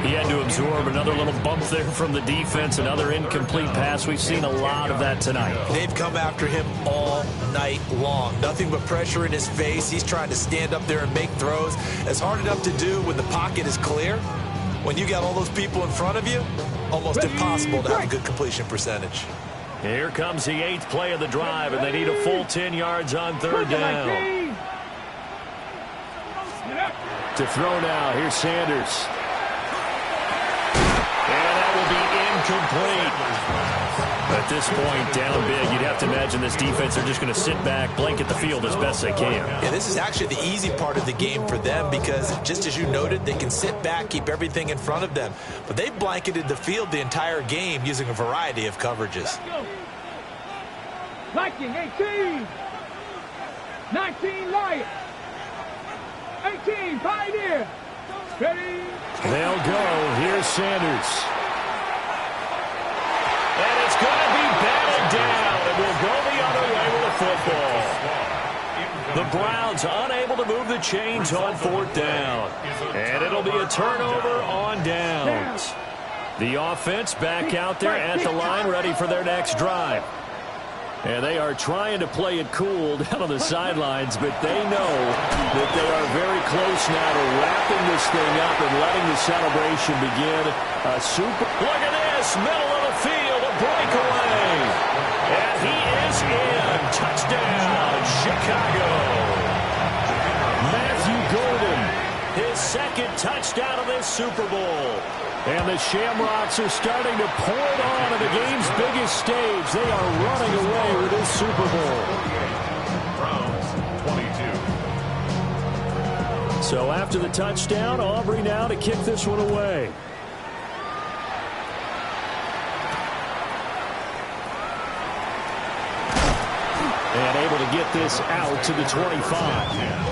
[SPEAKER 1] He had to absorb another little bump there from the defense, another incomplete pass. We've seen a lot of that tonight.
[SPEAKER 3] They've come after him all night long. Nothing but pressure in his face. He's trying to stand up there and make throws. It's hard enough to do when the pocket is clear. When you got all those people in front of you, almost impossible to have a good completion percentage.
[SPEAKER 1] Here comes the 8th play of the drive, and they need a full 10 yards on third down. To throw now, here's Sanders.
[SPEAKER 5] And that will be incomplete.
[SPEAKER 1] At this point, down big, you'd have to imagine this defense are just going to sit back, blanket the field as best they can.
[SPEAKER 3] Yeah, this is actually the easy part of the game for them because, just as you noted, they can sit back, keep everything in front of them. But they've blanketed the field the entire game using a variety of coverages.
[SPEAKER 2] Viking 18. 19 Lions. 18 Pioneer. Ready.
[SPEAKER 1] They'll go. Here's Sanders.
[SPEAKER 5] And it's going to be batted down. It will go the other way with the football. The Browns unable to move the chains on fourth down. And it'll be a turnover on downs.
[SPEAKER 1] The offense back out there at the line, ready for their next drive. And they are trying to play it cool down on the sidelines, but they know that they are very close now to wrapping this thing up and letting the celebration begin.
[SPEAKER 5] Look at this, middle of the field, a breakaway. And he is in. Touchdown, Chicago.
[SPEAKER 1] Matthew Gordon,
[SPEAKER 5] His second touchdown of this Super Bowl.
[SPEAKER 1] and the Shamrocks are starting to pour it on the game's biggest stage. They are running away with this Super Bowl.
[SPEAKER 4] Browns 22.
[SPEAKER 1] So after the touchdown, Aubrey now to kick this one away. And able to get this out to the 25.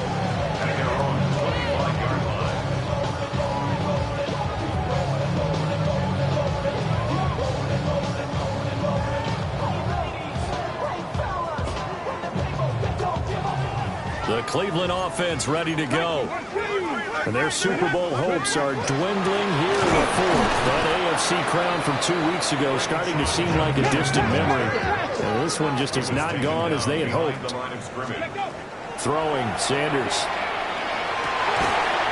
[SPEAKER 1] The Cleveland offense ready to go. And their Super Bowl hopes are dwindling here in the fourth. That AFC crown from 2 weeks ago starting to seem like a distant memory. And this one just has not gone as they had hoped. Throwing, Sanders.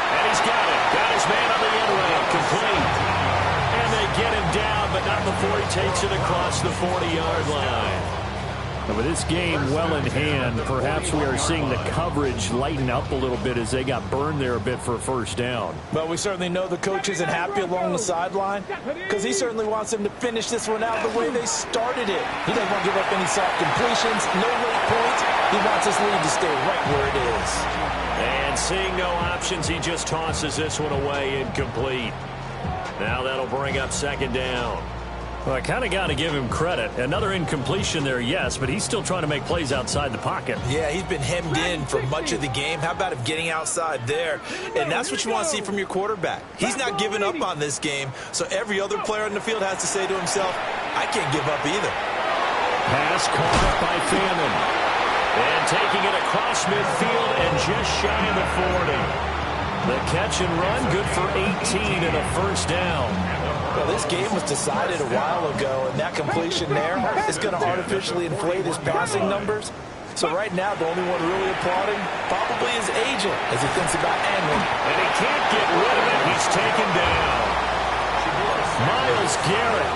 [SPEAKER 5] And he's got it. Got his man on the end round. Complete. And they get him down, but not before he takes it across the 40-yard line.
[SPEAKER 1] And with this game well in hand, perhaps we are seeing the coverage lighten up a little bit as they got burned there a bit for a first down.
[SPEAKER 3] But we certainly know the coach isn't happy along the sideline because he certainly wants them to finish this one out the way they started it. He doesn't want to give up any soft completions, no late points. He wants his lead to stay right where it is.
[SPEAKER 5] And seeing no options, he just tosses this one away incomplete. Now that'll bring up second down. Well, I kind of got to give him credit. Another incompletion there, yes, but he's still trying to make plays outside the pocket.
[SPEAKER 3] Yeah, he's been hemmed in for much of the game. How about him getting outside there? And that's what you want to see from your quarterback. He's not giving up on this game, so every other player on the field has to say to himself, I can't give up either.
[SPEAKER 1] Pass caught up by Fannin.
[SPEAKER 5] And taking it across midfield and just shy of the 40. The catch and run, good for 18 and a first down.
[SPEAKER 3] Well, this game was decided a while ago, and that completion there is going to artificially inflate his passing numbers. So right now, the only one really applauding probably his agent as he thinks about angling.
[SPEAKER 5] And he can't get rid of it. He's taken down. Myles Garrett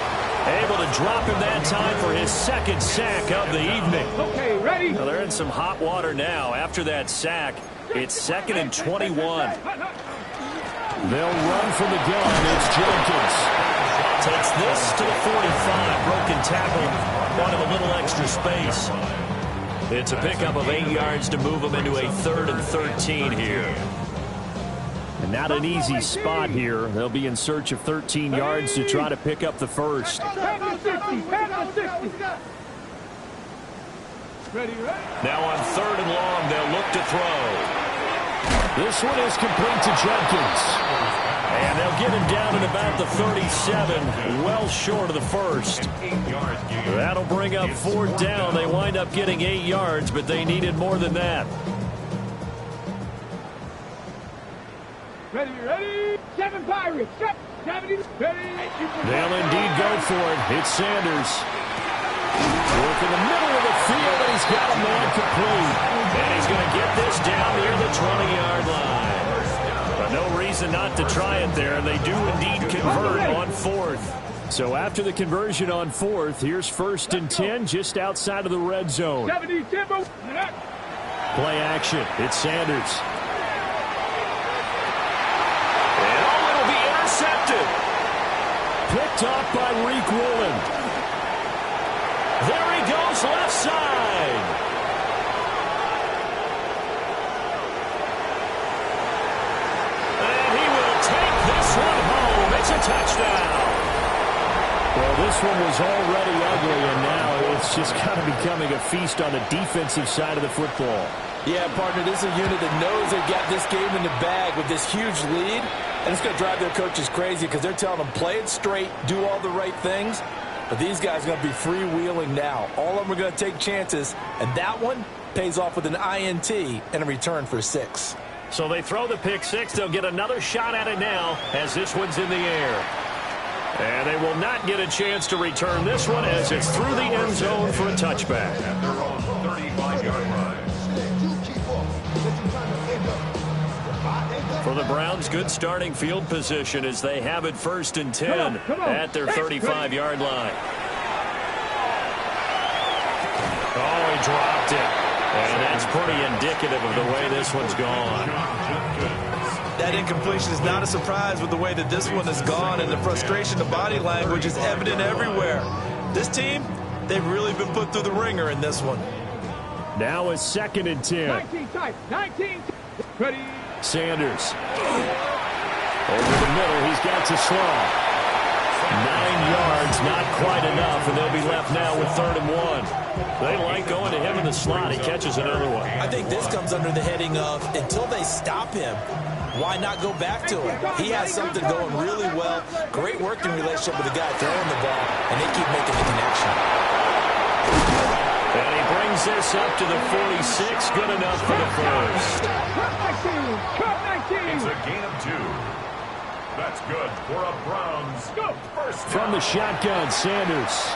[SPEAKER 5] able to drop him that time for his second sack of the evening.
[SPEAKER 2] Okay, ready?
[SPEAKER 5] Well, they're in some hot water now. After that sack, it's 2nd and 21.
[SPEAKER 1] They'll run from the gun. It's Jenkins.
[SPEAKER 5] Takes this to the 45. Broken tackle. Wanted a little extra space. It's a pickup of 8 yards to move them into a 3rd and 13 here.
[SPEAKER 1] And not an easy spot here. They'll be in search of 13 yards to try to pick up the first.
[SPEAKER 2] Pass on 60. Pass on 60. Ready, ready?
[SPEAKER 5] Now on 3rd and long, they'll look to throw.
[SPEAKER 1] This one is complete to Jenkins.
[SPEAKER 5] And they'll get him down at about the 37, well short of the first. That'll bring up 4th down. They wind up getting 8 yards, but they needed more than that.
[SPEAKER 2] Ready, ready? 7 Pirates. 70. Ready.
[SPEAKER 1] They'll indeed go for it. It's Sanders. Work in the middle of the field, and he's got a man complete.
[SPEAKER 5] And he's going to get this down near the 20-yard line. But no reason not to try it there, and they do indeed convert on 4th.
[SPEAKER 1] So after the conversion on 4th, here's 1st and 10 just outside of the red zone.
[SPEAKER 2] 70 Timbo.
[SPEAKER 1] Play action. It's Sanders.
[SPEAKER 5] And it'll be intercepted.
[SPEAKER 1] Picked up by Reek Woolen.
[SPEAKER 5] There he goes, left side. And he will take this one home. It's a touchdown.
[SPEAKER 1] Well, this one was already ugly, and now it's just kind of becoming a feast on the defensive side of the football.
[SPEAKER 3] Yeah, partner, this is a unit that knows they've got this game in the bag with this huge lead, and it's going to drive their coaches crazy because they're telling them play it straight, do all the right things. But these guys are going to be freewheeling now. All of them are going to take chances, and that one pays off with an INT and a return for 6.
[SPEAKER 5] So they throw the pick 6. They'll get another shot at it now as this one's in the air. And they will not get a chance to return this one as it's through the end zone for a touchback.
[SPEAKER 4] At their own 35-yard line.
[SPEAKER 5] For the Browns, good starting field position as they have it 1st and 10 at their 35-yard line. Oh, he dropped it. And that's pretty indicative of the way this one's gone.
[SPEAKER 3] That incompletion is not a surprise with the way that this one has gone, and the frustration, the body language is evident everywhere. This team, they've really been put through the ringer in this one.
[SPEAKER 1] Now it's 2nd and 10.
[SPEAKER 2] 19 tight. 19. Ready.
[SPEAKER 1] Sanders. Over the middle, he's got to slow. 9 yards, not quite enough, and they'll be left now with 3rd and 1.
[SPEAKER 5] They like going to him in the slot. He catches another one.
[SPEAKER 3] I think this comes under the heading of until they stop him, why not go back to him? He has something going really well. Great working relationship with the guy throwing the ball, and they keep making the connection.
[SPEAKER 5] And he brings this up to the 46. Good enough for the first.
[SPEAKER 4] It's a gain of 2. That's good for a Browns first down.
[SPEAKER 1] From the shotgun, Sanders.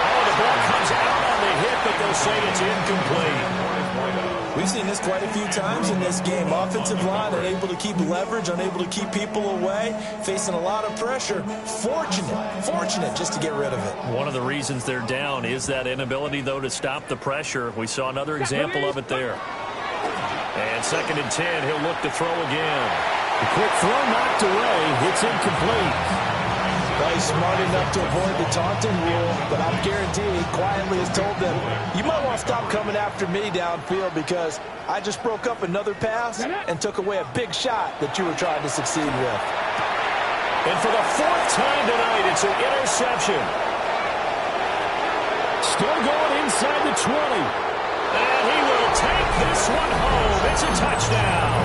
[SPEAKER 5] Oh, the ball comes out on the hit, but they'll say it's incomplete.
[SPEAKER 3] We've seen this quite a few times in this game. Offensive line unable to keep leverage, unable to keep people away, facing a lot of pressure. Fortunate just to get rid of it.
[SPEAKER 5] One of the reasons they're down is that inability, though, to stop the pressure. We saw another example of it there. And 2nd and 10, he'll look to throw again.
[SPEAKER 1] The quick throw knocked away. It's incomplete.
[SPEAKER 3] Well, he's smart enough to avoid the taunting rule, but I'm guaranteed he quietly has told them, you might want to stop coming after me downfield because I just broke up another pass and took away a big shot that you were trying to succeed with.
[SPEAKER 1] And for the fourth time tonight, it's an interception. Still going inside the 20. And he will take this one home. It's a touchdown.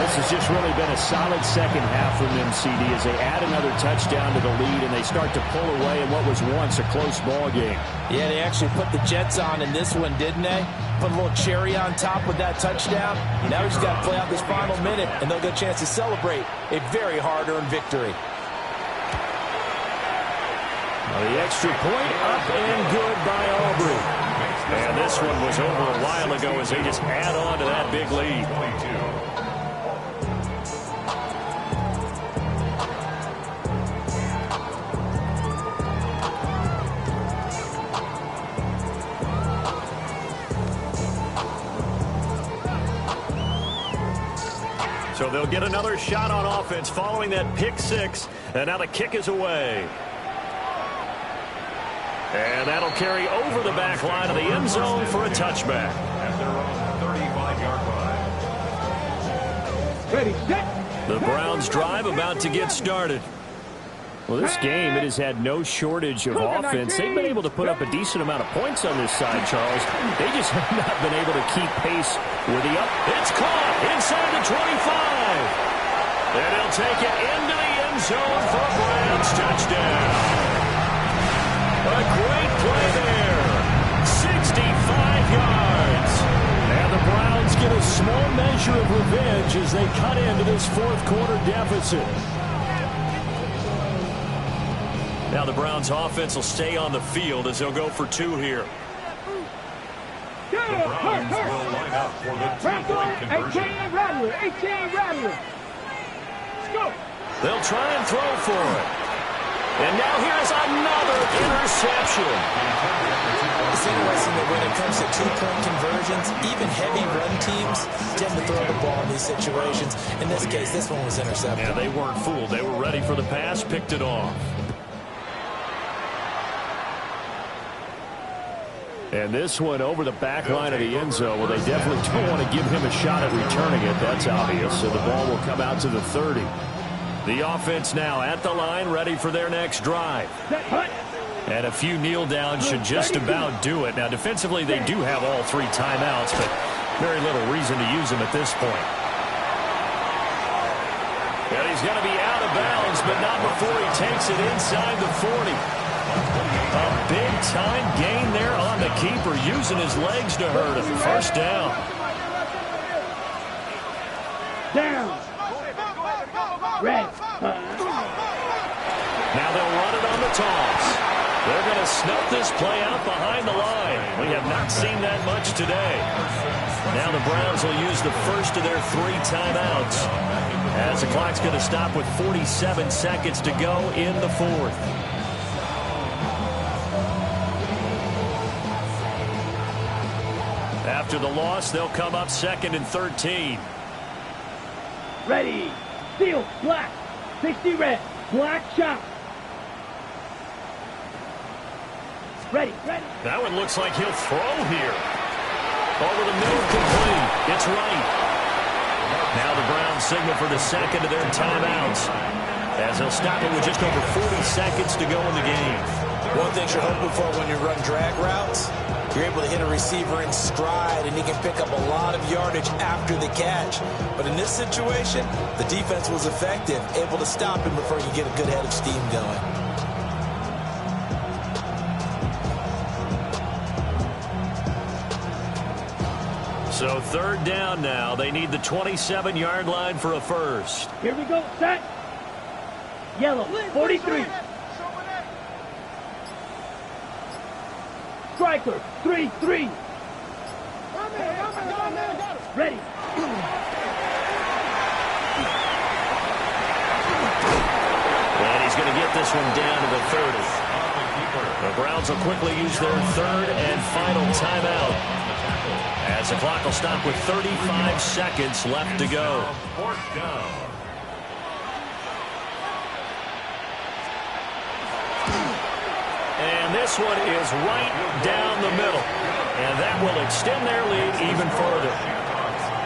[SPEAKER 1] This has just really been a solid second half from them, CD, as they add another touchdown to the lead and they start to pull away in what was once a close ball game.
[SPEAKER 3] Yeah, they actually put the Jets on in this one, didn't they? Put a little cherry on top with that touchdown. Now we just got to play out this final minute, and they'll get a chance to celebrate a very hard-earned victory.
[SPEAKER 1] Well, the extra point up and good by Aubrey. And this one was over a while ago as they just add on to that big lead. So they'll get another shot on offense following that pick six. And now the kick is away. And that'll carry over the back line of the end zone for a touchback.
[SPEAKER 4] At their own 35-yard line.
[SPEAKER 2] Ready, set.
[SPEAKER 1] The Browns drive about to get started. Well, this game, it has had no shortage of offense. They've been able to put up a decent amount of points on this side, Charles. They just have not been able to keep pace with the up. It's caught inside the 25. And he'll take it into the end zone for a Browns touchdown. A great play there. 65 yards. And the Browns get a small measure of revenge as they cut into this fourth quarter deficit. Now the Browns offense will stay on the field as they'll go for two here.
[SPEAKER 4] The Browns will line up for the two-point conversion.
[SPEAKER 2] 18 Rattler, 18 Rattler. Let's go.
[SPEAKER 1] They'll try and throw for it. And now here's another interception.
[SPEAKER 3] It's interesting that when it comes to two-point conversions, even heavy run teams tend to throw the ball in these situations. In this case, this one was intercepted.
[SPEAKER 1] Yeah, they weren't fooled. They were ready for the pass, picked it off. And this one over the back line of the end zone. Well, they definitely don't want to give him a shot at returning it. That's obvious. So the ball will come out to the 30. The offense now at the line, ready for their next drive. And a few kneel downs should just about do it. Now, defensively, they do have all three timeouts, but very little reason to use them at this point. And he's going to be out of bounds, but not before he takes it inside the 40. A big-time gain there on the keeper, using his legs to hurt him. First down.
[SPEAKER 2] Down. Red.
[SPEAKER 1] Now they'll run it on the toss. They're going to snuff this play out behind the line. We have not seen that much today. Now the Browns will use the first of their three timeouts, as the clock's going to stop with 47 seconds to go in the fourth. After the loss, they'll come up 2nd and 13.
[SPEAKER 2] Ready. Steel. Black. 60 red. Black shot. Ready. Ready.
[SPEAKER 1] That one looks like he'll throw here. Over the middle, complete. It's right. Now the Browns signal for the second of their timeouts, as they'll stop it with just over 40 seconds to go in the game.
[SPEAKER 3] One thing you're hoping for when you run drag routes, you're able to hit a receiver in stride, and he can pick up a lot of yardage after the catch. But in this situation, the defense was effective, able to stop him before you get a good head of steam going.
[SPEAKER 1] So third down now. They need the 27-yard line for a first.
[SPEAKER 2] Here we go. Set. Yellow. 43. Striker. 3-3. Ready.
[SPEAKER 1] And he's going to get this one down to the 30. The Browns will quickly use their third and final timeout, as the clock will stop with 35 seconds left to go.
[SPEAKER 4] Fourth down.
[SPEAKER 1] And this one is right down the middle. And that will extend their lead even further.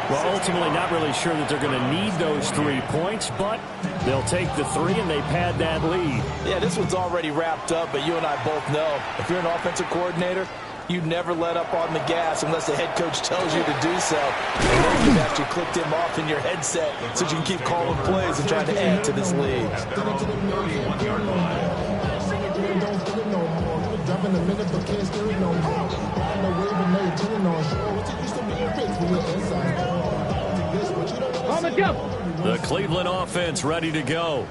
[SPEAKER 1] Well, ultimately not really sure that they're going to need those 3 points, but they'll take the 3 and they pad that lead. Yeah, this one's already wrapped up, but you and I both know if you're an offensive coordinator, you never let up on the gas unless the head coach tells you to do so. And then you've actually clicked him off in your headset so you can keep calling plays and trying to add to this lead.
[SPEAKER 5] The Cleveland offense ready to go.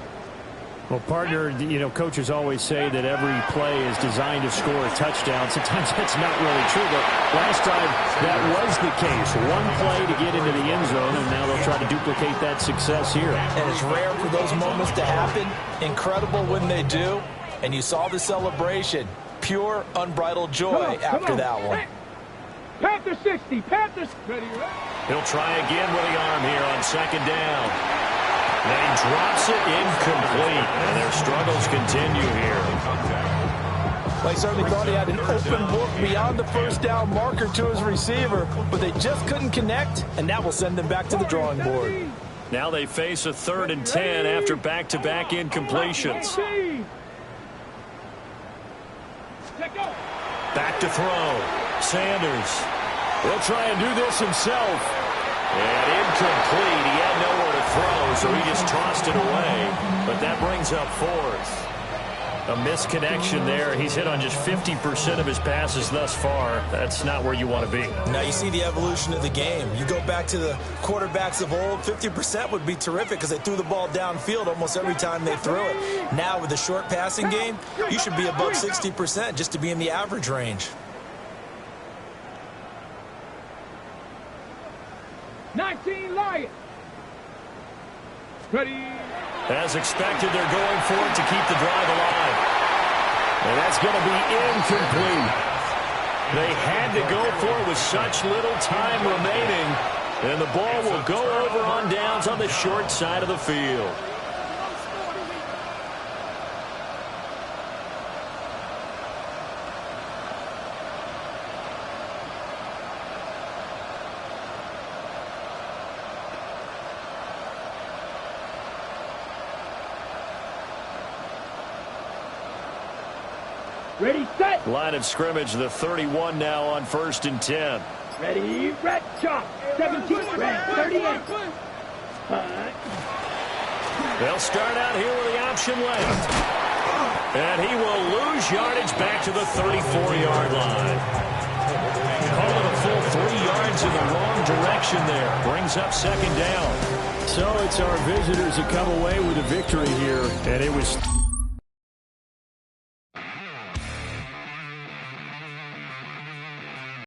[SPEAKER 1] Well, partner, you know, coaches always say that every play is designed to score a touchdown. Sometimes that's not really true, but last time that was the case. One play to get into the end zone, and now they'll try to duplicate that success here.
[SPEAKER 3] And it's rare for those moments to happen. Incredible when they do. And you saw the celebration. Pure, unbridled joy after that one.
[SPEAKER 2] Panther 60. Panthers.
[SPEAKER 5] He'll try again with the arm here on second down. Then he drops it incomplete, and their struggles continue here.
[SPEAKER 3] Well, he certainly thought he had an open book beyond the first down marker to his receiver, but they just couldn't connect, and that will send them back to the drawing board.
[SPEAKER 5] Now they face a 3rd and 10 after back-to-back incompletions. Back to throw. Sanders will try and do this himself. And incomplete. He had nowhere to throw, so he just tossed it away. But that brings up 4th. A misconnection there. He's hit on just 50% of his passes thus far. That's not where you want to be.
[SPEAKER 3] Now you see the evolution of the game. You go back to the quarterbacks of old, 50% would be terrific because they threw the ball downfield almost every time they threw it. Now with the short passing game, you should be above 60% just to be in the average range.
[SPEAKER 2] 19 Lions. Ready.
[SPEAKER 5] As expected, they're going for it to keep the drive alive. And that's going to be incomplete. They had to go for it with such little time remaining. And the ball will go over on downs on the short side of the field.
[SPEAKER 2] Ready, set.
[SPEAKER 5] Line of scrimmage, the 31 now on 1st and 10.
[SPEAKER 2] Ready, red, chop. 17, red, 38.
[SPEAKER 5] They'll start out here with the option left. And he will lose yardage back to the 34-yard line. Call it a full 3 yards in the wrong direction there. Brings up 2nd down.
[SPEAKER 1] So it's our visitors that come away with a victory here, and it was